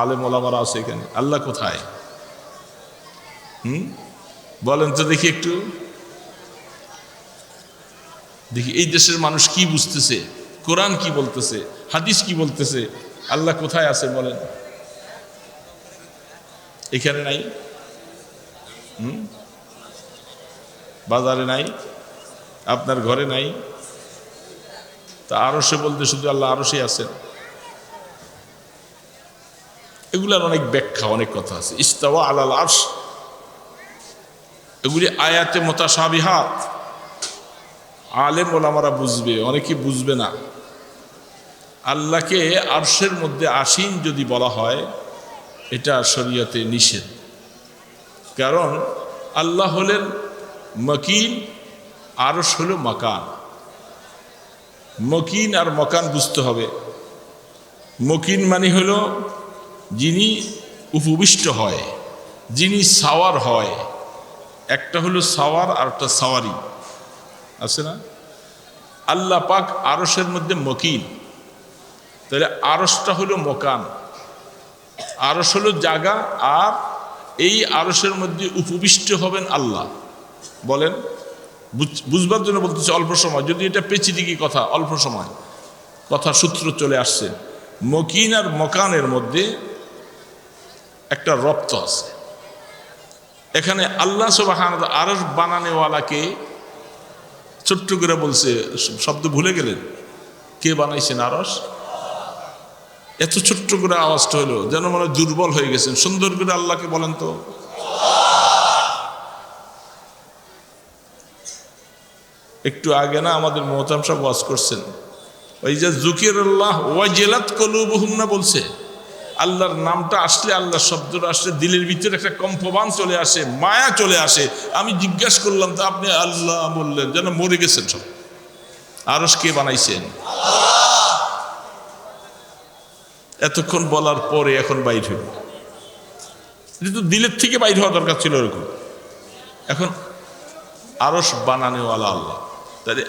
আলেম ওলামারা আছে এখানে, আল্লাহ কোথায়? বলেন তো দেখি একটু, দেখি এই দেশের মানুষ কি বুঝতেছে, কোরআন কি বলতেছে, হাদিস কি বলতেছে, আল্লাহ কোথায় আছে বলেন? এখানে নাই, বাজারে নাই, আপনার ঘরে নাই, তা আরশে বলতে শুধু আল্লাহ আরশে আছেন। এগুলার অনেক ব্যাখ্যা, অনেক কথা আছে। ইস্তাওয়া আলাল আরশ, এগুলি আয়াতে মুতাশাবিহাত, আলেম ওলামারা বুঝবে, অনেকে বুঝবে না। আল্লাহকে আরশের মধ্যে আসীন যদি বলা হয়, এটা শরীয়তে নিষেধ। কারণ আল্লাহ হলেন মকিন, আরশ হলো মাকান। মকিন আর মকান বুঝতে হবে। মকিন মানে হলো যিনি উপবিষ্ট হয়, যিনি সাওয়ার হয়। একটা হলো সাওয়ার আর একটা সাওয়ারি, আছে না? আল্লাহ পাক আরশের মধ্যে মকিন, তাহলে আরশটা হলো মকান, আরশ হলো জায়গা, আর এই আরশের মধ্যে উপবিষ্ট হবেন আল্লাহ। বলেন, বুঝবার জন্য বলতেছে অল্প সময়, যদি এটা পেঁচি দিকে কথা, অল্প সময় কথা সূত্র চলে আসছে। মকিন আর মকানের মধ্যে একটা রপ্ত আছে। এখানে আল্লাহ সুবহানাহু ওয়া তাআলা আরশ বানানেওয়ালাকে ছোট্ট করে বলছে, শব্দ ভুলে গেলেন? কে বানাইছেন আরশ? এত ছোট্ট করে আওয়াজটা হলো যেন মনে দুর্বল হয়ে গেছেন। সুন্দর করে আল্লাহকে বলেন তো। একটু আগে না আমাদের মোহতাম সাহেব ওয়াজ করছেন, ওই যে যুকিরাল্লাহ ওয়াজিলাত কুলুবুহুম না বলছে, আল্লাহর নামটা আসলে, আল্লাহর শব্দটা আসলে দিলের ভিতরে একটা কম্পমান চলে আসে, মায়া চলে আসে। আমি জিজ্ঞাসা করলাম তো আপনি আল্লাহ বললেন, যেন মরে গেছেন সব। আরশ কে বানাইছেন? এতক্ষণ বলার পরে এখন বাইর হইল। কিন্তু দিলের থেকে বাইর হওয়া দরকার ছিল এরকম। এখন আরশ বানানেওয়ালা আল্লাহ, তাহলে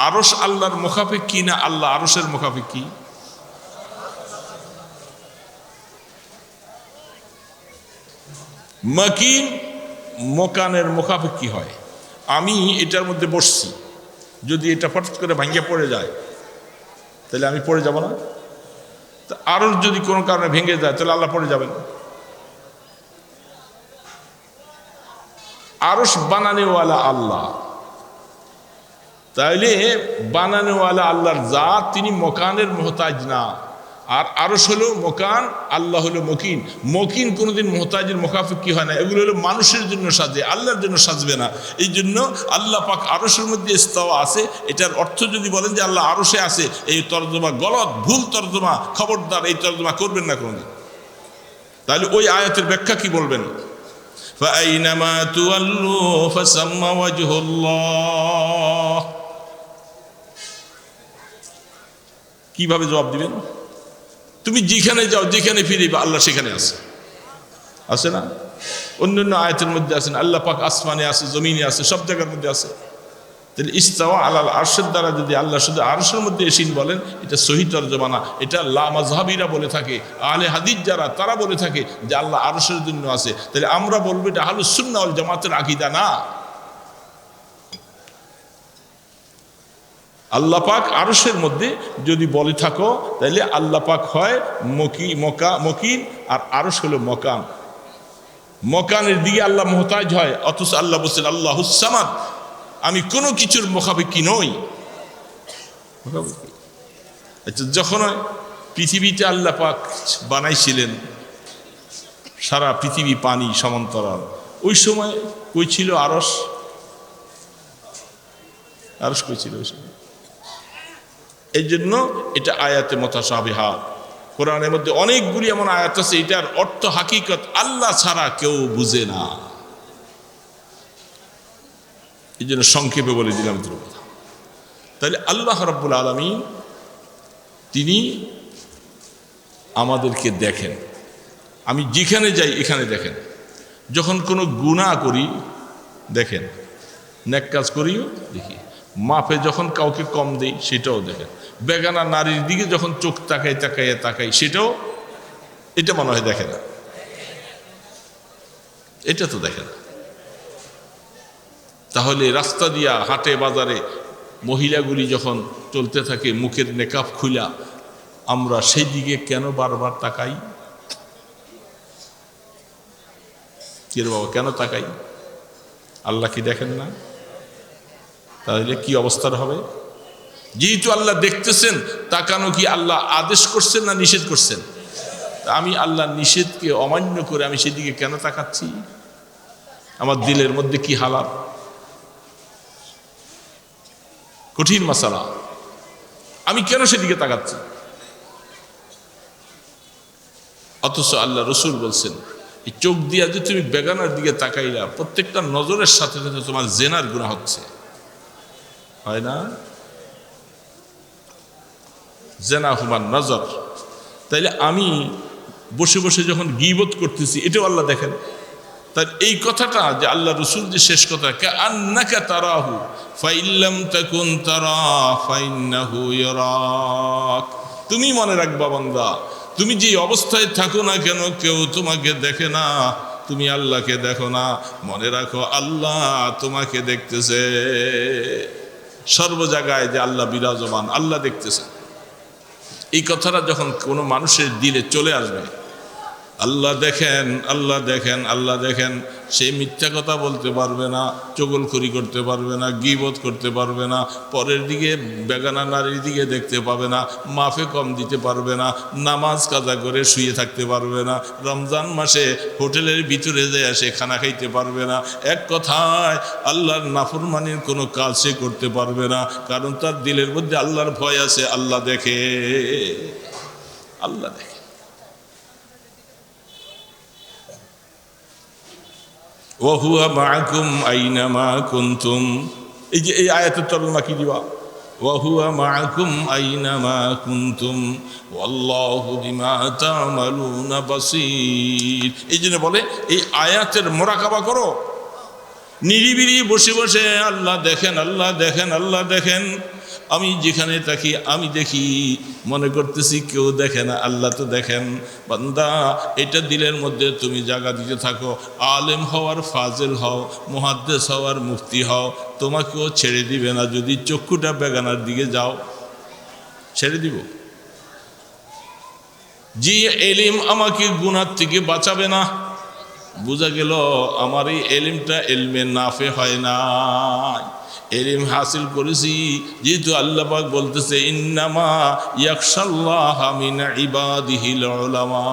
আরশ আল্লাহর মুখাফিক কি না আল্লাহ আরশের মুখাফিক কি? মাকিন মকানের মুখাফিক কি হয়? আমি এটার মধ্যে বসছি, যদি এটা ফট করে ভাঙ্গিয়ে পড়ে যায় তাহলে আমি পড়ে যাব না? আরশ যদি কোনো কারণে ভেঙে যায় তাহলে আল্লাহ পড়ে যাবেন। আরশ বানানেওয়ালা আল্লাহ, তাইলে বানানেওয়ালা আল্লাহর জাত, তিনি মকানের মোহতাজ না। আর আরশ হলো মকান, আল্লাহ হলো মকিন। মকিন কোনোদিন মোহতাজের মুখাফিক কি হয় না, এগুলো হলো মানুষের জন্য সাজে, আল্লাহর জন্য সাজবে না। এই জন্য আল্লাহ পাক আরশের মধ্যে ইস্তাওয়া আছে, এটার অর্থ যদি বলেন যে আল্লাহ আরশে আছে, এই তর্জমা গলত, ভুল তর্জমা, খবরদার এই তর্জমা করবেন না কোনোদিন। তাহলে ওই আয়াতের ব্যাখ্যা কি বলবেন? فأينما تولوا فثم وجه الله। কিভাবে জবাব দিবেন? তুমি যেখানে যাও, যেখানে ফিরিবা, আল্লাহ সেখানে আছে, আছে না? অন্যান্য আয়াতের মধ্যে আছেন আল্লাহ পাক আসমানে আছে, জমিনে আছে, সব জায়গার মধ্যে আছে। তাহলে ইস্তাওয়া আলাল আরশের দ্বারা যদি আল্লাহ শুধু আরশের মধ্যে এসিন বলেন, এটা সহি তরজমা না। এটা লা মাযহাবিরা বলে থাকে, আহলে হাদিস যারা, তারা বলে থাকে যে আল্লাহ আরশের জন্য আছে। তাহলে আমরা বলবো এটা আহলুস সুন্নাহ ওয়াল জামাতের আকীদা না। আল্লাহ পাক আরশের মধ্যে যদি বলে থাকো, তাহলে আল্লাহ পাক হয় মকিন, আর আরশ হলো মকান। মকানের দিকে আল্লাহ মুহতাজ হয়, অথচ আল্লাহ বলছেন আল্লাহুস সামাদ, আমি কোনো কিছুর মুখাপেক্ষী নই। আচ্ছা, যখন পৃথিবীতে আল্লাহ পাক বানাইছিলেন সারা পৃথিবী পানি সমান্তরাল, ওই সময় কই ছিল আরশ? আরশ কই ছিল ওই সময়? এই জন্য এটা আয়াতে মুতাশাবিহা। কোরআনের মধ্যে অনেকগুলি এমন আয়াত আছে এটার অর্থ হাকিকত আল্লাহ ছাড়া কেউ বুঝে না। এই জন্য সংক্ষেপে বলে দিলাম তোর কথা। তাহলে আল্লাহ রাব্বুল আলামিন তিনি আমাদেরকে দেখেন। আমি যেখানে যাই এখানে দেখেন। যখন কোনো গুনাহ করি দেখেন, নেক কাজ করিও দেখি, মাপে যখন কাউকে কম দেই সেটাও দেখেন, বেগানা নারীর দিকে যখন চোখ তাকাই সেটাও, এটা মনে হয় দেখে না, এটা তো দেখে না। তাহলে রাস্তা দিয়া হাটে বাজারে মহিলাগুলি যখন চলতে থাকে মুখের নেকাব খুলা, আমরা সেই দিকে কেন বারবার তাকাই? কি রে বাবা, কেন তাকাই? আল্লাহ কি দেখেন না? তাহলে কি অবস্থার হবে? যেহেতু আল্লাহ দেখতেছেন, তাকানো কি আল্লাহ আদেশ করছেন না নিষেধ করছেন? আমি আল্লাহ নিষেধকে অমান্য করে আমি সেদিকে কেন তাকাচ্ছি? আমার দিলের মধ্যে কি হালাত? কঠিন মাসালা। আমি কেন সেদিকে তাকাচ্ছি? অথচ আল্লাহ রসুল বলছেন, এই চোখ দিয়া যে তুমি বেগানার দিকে তাকাইলা, প্রত্যেকটা নজরের সাথে সাথে তোমার জেনার গুনাহ হচ্ছে, হয় না? জেনা হুমান নজর। তাইলে আমি বসে বসে যখন গীবত করতেছি, এটাও আল্লাহ দেখেন। তার এই কথাটা যে আল্লাহ রসুল যে শেষ কথা, কাআন্নাকা তারাহু ফাইল্লাম তাকুন তারা ফাইন্নাহু ইয়ারাক, তুমি মনে রাখবা বান্দা, তুমি যে অবস্থায় থাকো না কেন, কেউ তোমাকে দেখে না, তুমি আল্লাহকে দেখো না, মনে রাখো আল্লাহ তোমাকে দেখতেছে। সর্ব জায়গায় যে আল্লাহ বিরাজমান, আল্লাহ দেখতেছে। এই কথাটা যখন কোনো মানুষের দিলে চলে আসবে, আল্লাহ দেখেন, আল্লাহ দেখেন, আল্লাহ দেখেন, সে মিথ্যা কথা বলতে পারবে না, চগলখড়ি করতে পারবে না, গীবত করতে পারবে না, পরের দিকে বেগানা নারীর দিকে দেখতে পাবে না, মাফে কম দিতে পারবে না, নামাজ কাজা করে শুয়ে থাকতে পারবে না, রমজান মাসে হোটেলের ভিতরে যায় সে খানা খাইতে পারবে না। এক কথায় আল্লাহর নাফরমানির কোনো কাজ সে করতে পারবে না, কারণ তার দিলের মধ্যে আল্লাহর ভয় আছে। আল্লাহ দেখে, আল্লাহ দেখে। ওয়াহুয়া মাআকুম আইনামা কুনতুম, এই যে এই আয়াতের তর্জমা কি দিবা? ওয়াহুয়া মাআকুম আইনামা কুনতুম ওয়াল্লাহু বিমা তা'মালুনা বাসীর। এই জন্য বলে এই আয়াতের মোরাকাবা করো, নিরিবিলি বসে বসে আল্লাহ দেখেন, আল্লাহ দেখেন, আল্লাহ দেখেন। আমি যেখানে থাকি আমি দেখি, মনে করতেছি কেউ দেখে না, আল্লাহ তো দেখেন। বান্দা, এটা দিলের মধ্যে তুমি জায়গা দিতে থাকো। আলেম হওয়ার ফাজেল হও, মুহাদ্দিস হওয়ার মুফতি হও, তোমাকেও ছেড়ে দিবে না। যদি চক্ষুটা বেগানার দিকে যাও, ছেড়ে দিব। যে এলিম আমাকে গুনাহ থেকে বাঁচাবে না, বোঝা গেল আমার এই এলিমটা এলমে নাফে হয় না। এলিম হাসিল করেছি যেহেতু আল্লাহ পাক বলতেছে ইন্নামা ইয়াখশাল্লাহ মিন ইবাদিহিল উলামা।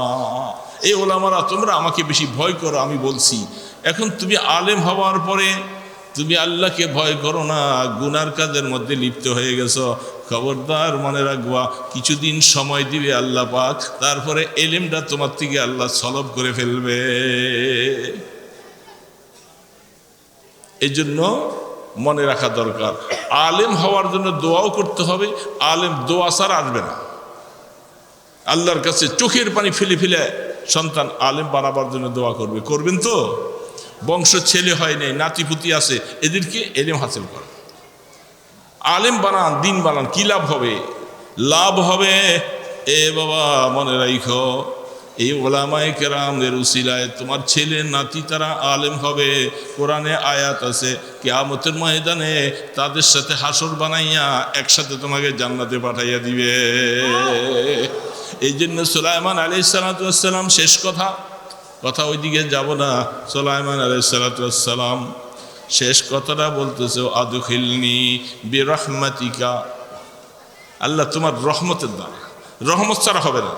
এই ওলামারা তোমরা আমাকে বেশি ভয় করো, আমি বলছি। এখন তুমি আলেম হওয়ার পরে তুমি আল্লাহকে ভয় করো না, গুনার কাজের মধ্যে লিপ্ত হয়ে গেছো, খবরদার মনে রাখবা কিছুদিন সময় দিবে আল্লাহ পাক, তারপরে এলিমটা তোমার থেকে আল্লাহ সলব করে ফেলবে। এই জন্য মনে রাখা দরকার, আলেম হওয়ার জন্য দোয়াও করতে হবে। আলেম দোয়া ছাড়া আসবে না আল্লাহর কাছে। চোখের পানি ফেলে ফেলে সন্তান আলেম বানাবার জন্য দোয়া করবে, করবেন তো? বংশ ছেলে হয় নাই, নাতিপুতি আছে, এদেরকে এলেম হাসিল করে আলেম বানান, দিন বানান। কি লাভ হবে? লাভ হবে এ বাবা মনে রাখো, এই ওলামায়ে কেরামদের উসিলায় তোমার ছেলে নাতি তারা আলেম হবে। কোরআনে আয়াত আছে কিয়ামতের ময়দানে তাদের সাথে হাসর বানাইয়া একসাথে তোমাকে জান্নাতে পাঠাইয়া দিবে। এই জন্য সুলাইমান আলাইহিস সালাতু ওয়াস সালাম, শেষ কথা ওইদিকে যাব না। সুলাইমান আলাইহিস সালাতু ওয়াস সালাম শেষ কথাটা বলতেছে আদখিলনি বিরহমাতিকা, আল্লাহ তোমার রহমতের দ্বারা, রহমত ছাড়া হবে না।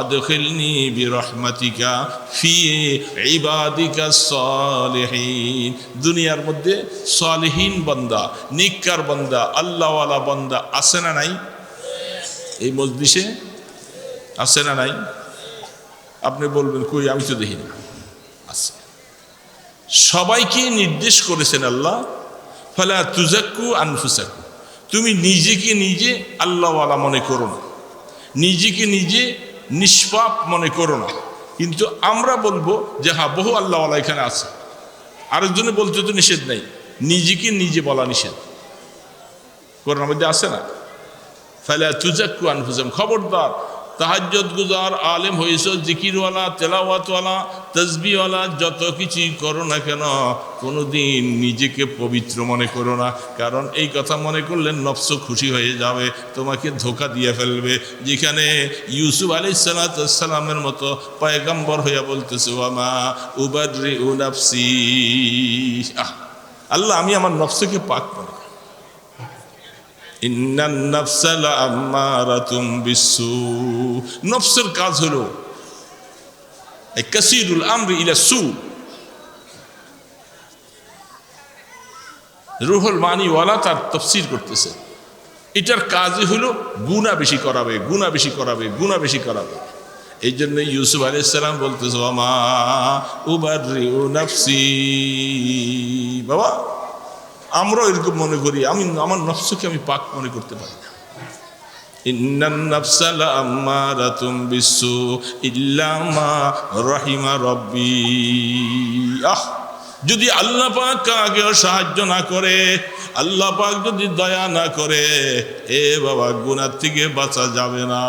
আদখিলনি বিরহমাতিকা ফি ইবাদিকা সালিহিন, দুনিয়ার মধ্যে সালিহিন বান্দা, নেককার বান্দা, আল্লাহওয়ালা বান্দা আছে না নাই? এই মজলিসে আছে না নাই? আপনি বলবেন কই, আমি তো দেখি না। আছে, সবাইকে নির্দেশ করেছেন আল্লাহ, ফালা তুজাক্কু আনফুসাকুম, তুমি নিজেকে নিজে আল্লাহওয়ালা মনে করো না, নিজেকে নিজে নিষ্পাপ মনে করো না। কিন্তু আমরা বলবো যে হ্যাঁ বহু আল্লাহওয়ালা এখানে আছে, আরেকজনে বলতে তো নিষেধ নেই, নিজেকে নিজে বলা নিষেধ। কোরআনের মধ্যে আছে না, ফালা তুজাক্কু আনফুসাকুম। খবরদার, তাহাজ্জুদ গুজার আলেম হয়েছ, জিকিরওয়ালা, তেলাওয়াতওয়ালা, তাসবিহওয়ালা, যত কিছুই করো না কেন, কোনোদিন নিজেকে পবিত্র মনে করো না। কারণ এই কথা মনে করলে নফস খুশি হয়ে যাবে, তোমাকে ধোকা দিয়ে ফেলবে। যেখানে ইউসুফ আলাইহিস সালামের মতো পয়গম্বর হইয়া বলতেছে ওয়ামা উবাররিউ নাফসি, আল্লাহ আমি আমার নফসকে পাক মনে করি। ইন্নান নাফসা লাআম্মারাতুম বিসসু, নফসের কাজ হলো কাসীরুল আমরি ইলা সু। রুহুল মানি ওয়ালা তার তাফসীর করতেছে, এটার কাজই হলো গুনাহ বেশি করাবে, গুনাহ বেশি করাবে, গুনাহ বেশি করাবে। এই জন্য ইউসুফ আলাইহিস সালাম বলতেছে ওয়ামা উবাররিউ নাফসি, বাবা আমরা এরকম মনে করি, আমি আমার নফসকে আমি পাক মনে করতে পারি না। ইন্নান নাফসা লাআম্মারাতুম বিসসু ইল্লা মা রাহিমা রাব্বি। যদি আল্লাহ পাক কাউকে সাহায্য না করে, আল্লাহ পাক যদি দয়া না করে, এ বাবা গুনাহ থেকে বাঁচা যাবে না।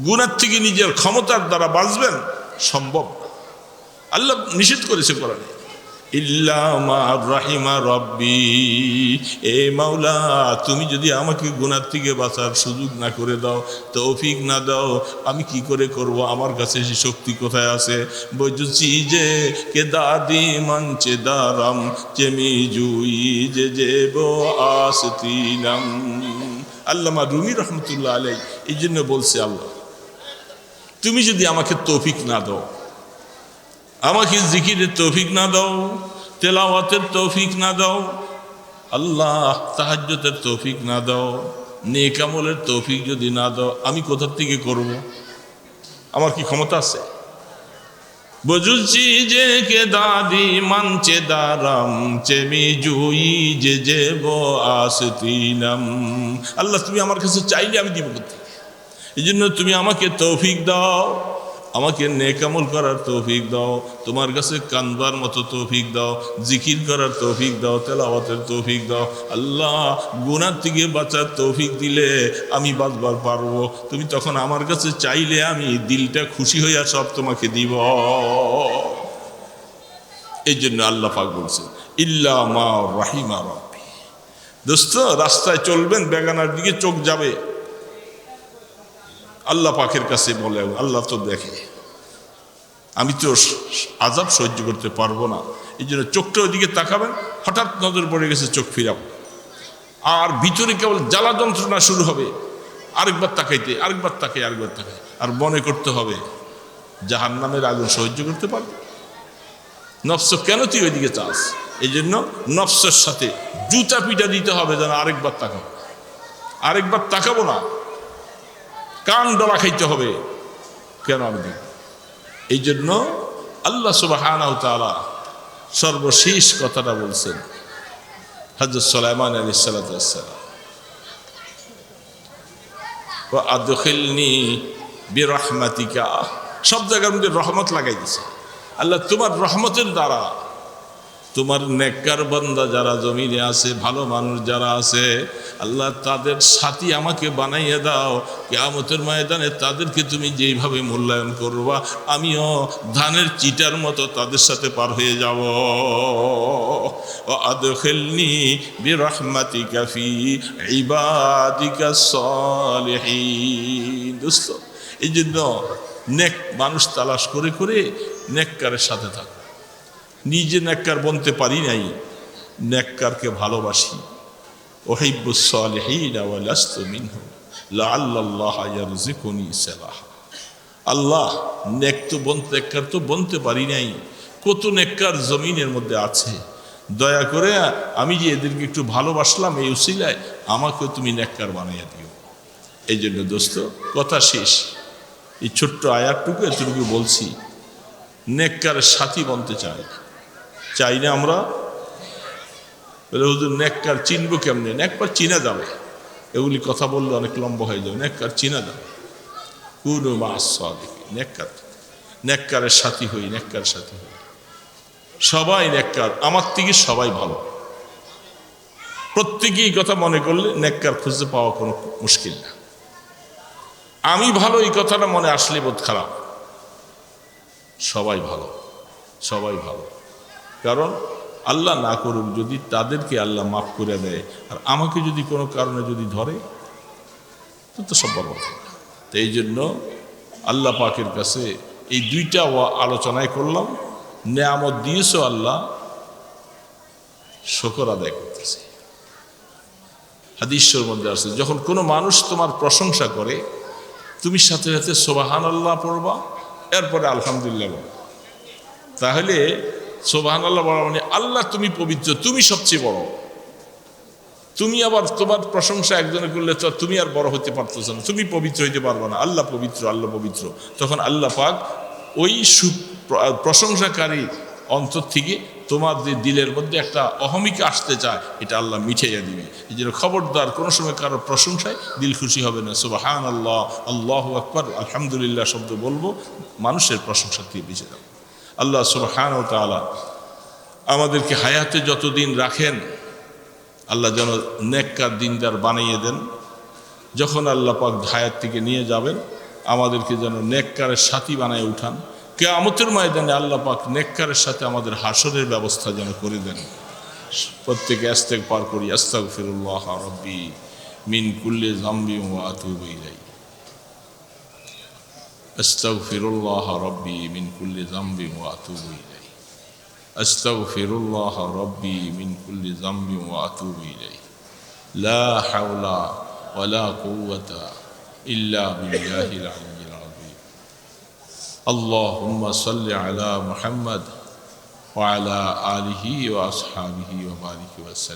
গুনাহ থেকে নিজের ক্ষমতার দ্বারা বাঁচবেন সম্ভব না, আল্লাহ নিষেধ করেছে কোরআনে। ইল্লা মা রাহিমা রব্বি। এ মাওলা, তুমি যদি আমাকে গুনাহ থেকে বাঁচার সুযোগ না করে দাও, তৌফিক না দাও, আমি কি করে করব? আমার কাছে সে শক্তি কোথায় আছে? বুঝছি যে কে দাদি মঞ্চে দারাম চেমি জুই যে যেব আসতিনাম। আল্লামা রুমি রহমতুল্লাহ আলাই এই জন্য বলছে, আল্লাহ তুমি যদি আমাকে তৌফিক না দাও, আমাকে জিকিরের তৌফিক না দাও, তেলাওয়াতের তৌফিক না দাও, আল্লাহ তাহাজ্জুদের তৌফিক না দাও, নেক আমলের তৌফিক যদি না দাও, আমি কোথা থেকে করব? আমার কি ক্ষমতা আছে? বুঝুছি যে কে দাদি মানচে দারাম চেমি জুই যে যেব আসতিনাম। আল্লাহ তুমি আমার কাছে চাইলে আমি দিব কোথায়? এই জন্য তুমি আমাকে তৌফিক দাও, আমাকে নেক আমল করার তৌফিক দাও, তোমার কাছে কানবার মতো তৌফিক দাও, জিকির করার তৌফিক দাও, তেলাওয়াতের তৌফিক দাও। আল্লাহ গুনাহ থেকে বাঁচার তৌফিক দিলে আমি বাঁচবার পারবো। তুমি তখন আমার কাছে চাইলে আমি দিলটা খুশি হইয়া সব তোমাকে দিব। এই জন্য আল্লাহ পাক বলছে ইল্লা মা রাহিমা রব্বি। দোস্ত, রাস্তায় চলবেন, বেগানার দিকে চোখ যাবে, আল্লাহ পাকের কাছে বলে আল্লাহ তো দেখে, আমি তো আযাব সহ্য করতে পারবো না, এই জন্য চোখটা ওইদিকে তাকাবেন, হঠাৎ নজর পড়ে গেছে, চোখ ফিরাবো, আর ভিতরে কেবল জ্বালা যন্ত্রণা শুরু হবে, আরেকবার তাকাইতে, আরেকবার তাকাই, আরেকবার তাকাই, আর মনে করতে হবে জাহান্নামের আগুন সহ্য করতে পারবে। নফস কেন তুই ওইদিকে চাস? এই জন্য নফসের সাথে জুতা পিটা দিতে হবে যেন আরেকবার তাকাবো, আরেকবার তাকাবো না, কান ডলা খাইতে হবে, কেন আমি দেখব? এই জন্য আল্লাহ সুবহানাহু ওয়া তাআলা সর্বশেষ কথাটা বলছেন হযরত সুলাইমান আলাইহিস সালাতু ওয়াস সালাম, ওয়া আদখিলনি বিরহমাতিকা। সব জায়গার মধ্যে রহমত লাগাই দিছে আল্লাহ। তোমার রহমতের দ্বারা তোমার নেককার বান্দা যারা জমিনে আছে, ভালো মানুষ যারা আছে, আল্লাহ তাদের সাথী আমাকে বানাইয়া দাও। কিয়ামতের ময়দানে তাদেরকে তুমি যেইভাবে মূল্যায়ন করবা, আমিও ধানের চিটার মতো তাদের সাথে পার হয়ে যাব। আদখিলনি বিরহমাতিকা ফি ইবাদিকা সালিহিন। দোস্ত, এই জন্য নেক মানুষ তালাশ করে করে নেককারের সাথে থাকো। নিজে নেককার বনতে পারি নাই, নেককারকে ভালোবাসি। উহিব্বুস সালিহিনা ওয়া লাস্তু মিনহুম লাআল্লাল্লাহা ইয়ারযুকুনি সালাহা। আল্লাহ নেককার তো বনতে পারি নাই, কত নেককার জমিনের মধ্যে আছে, দয়া করে আমি যে এদেরকে একটু ভালোবাসলাম, এই উসিলায় আমাকে তুমি নেককার বানাইয়া দিও। এই জন্য দোস্ত, কথা শেষ, এই ছোট্ট আয়াতটুকু এতটুকু বলছি, নেককারের সাথী বনতে চাই না আমরা? বলে হুজুর নেককার চিনবো কেমনে? নেককার চিনা যাবে, এগুলি কথা বললে অনেক লম্বা হয়ে যাবে। নেককার চিনা যাবে, কুনু মা'আস সাদিকিন। নেককারের সাথী হই, নেককার সাথী হই। সবাই নেককার, আমার থেকে সবাই ভালো, প্রত্যেকেই কথা মনে করলে নেককার খুঁজে পাওয়া কোনো মুশকিল না। আমি ভালো এই কথাটা মনে আসলে বোধ খারাপ। সবাই ভালো, সবাই ভালো, কারণ আল্লাহ না করুক যদি তাদেরকে আল্লাহ মাফ করে দেয়, আর আমাকে যদি কোনো কারণে যদি ধরে, তো সব বরবাদ। তো এই জন্য আল্লাহ পাকের কাছে এই দুইটা আলোচনায় করলাম। নেয়ামত দিয়েছ আল্লাহ, শুকর আদায় করতেছে। হাদিসের মধ্যে আছে, যখন কোনো মানুষ তোমার প্রশংসা করে, তুমি সাথে সাথে সুবহানাল্লাহ পড়বা, এরপরে আলহামদুলিল্লাহ বলবা। তাহলে সুবহানাল্লাহ বলা মানে আল্লাহ তুমি পবিত্র, তুমি সবচেয়ে বড়। তুমি আবার তোমার প্রশংসা একজনে করলে তো তুমি আর বড় হতে পারতেছ না, তুমি পবিত্র হইতে পারবে না। আল্লাহ পবিত্র, আল্লাহ পবিত্র। তখন আল্লাহ পাক ওই প্রশংসাকারী অন্তর থেকে তোমার যে দিলের মধ্যে একটা অহমিকা আসতে চায়, এটা আল্লাহ মিঠাইয়া দিবে। এই জন্য খবরদার কোনো সময় কারো প্রশংসায় দিল খুশি হবে না। সুবহানাল্লাহ, আল্লাহু আকবার, আলহামদুলিল্লাহ শব্দ বলবো, মানুষের প্রশংসা থেকে বেঁচে যাবো। আল্লাহ সুবহানাহু ওয়া তাআলা আমাদেরকে হায়াতে যতদিন রাখেন, আল্লাহ যেন নেককার দিনদার বানিয়ে দেন। যখন আল্লাহ পাক হায়াত থেকে নিয়ে যাবেন, আমাদেরকে যেন নেককারের সাথী বানায় উঠান। কিয়ামতের ময়দানে আল্লাহ পাক নেককারের সাথে আমাদের হাসরের ব্যবস্থা যেন করে দেন। প্রত্যেকে ইস্তেগফার করি, আস্তাগফিরুল্লাহ রাব্বি মিন কুল্লি যামবিন ওয়া আতুবু ইলাইহি। আস্তাগফিরুল্লাহ রাব্বি মিন কুল্লি যামবিন ওয়া আতুবু ইলাইহি। আস্তাগফিরুল্লাহ রাব্বি মিন কুল্লি যামবিন ওয়া আতুবু ইলাইহি। লা হাওলা ওয়ালা কুওয়াতা ইল্লা বিল্লাহিল আলিয়্যিল আযীম। আল্লাহুম্মা সাল্লি আলা মুহাম্মাদ ওয়া আলা আলিহি ওয়া আসহাবিহি ওয়া বারিক ওয়া সাল্লিম।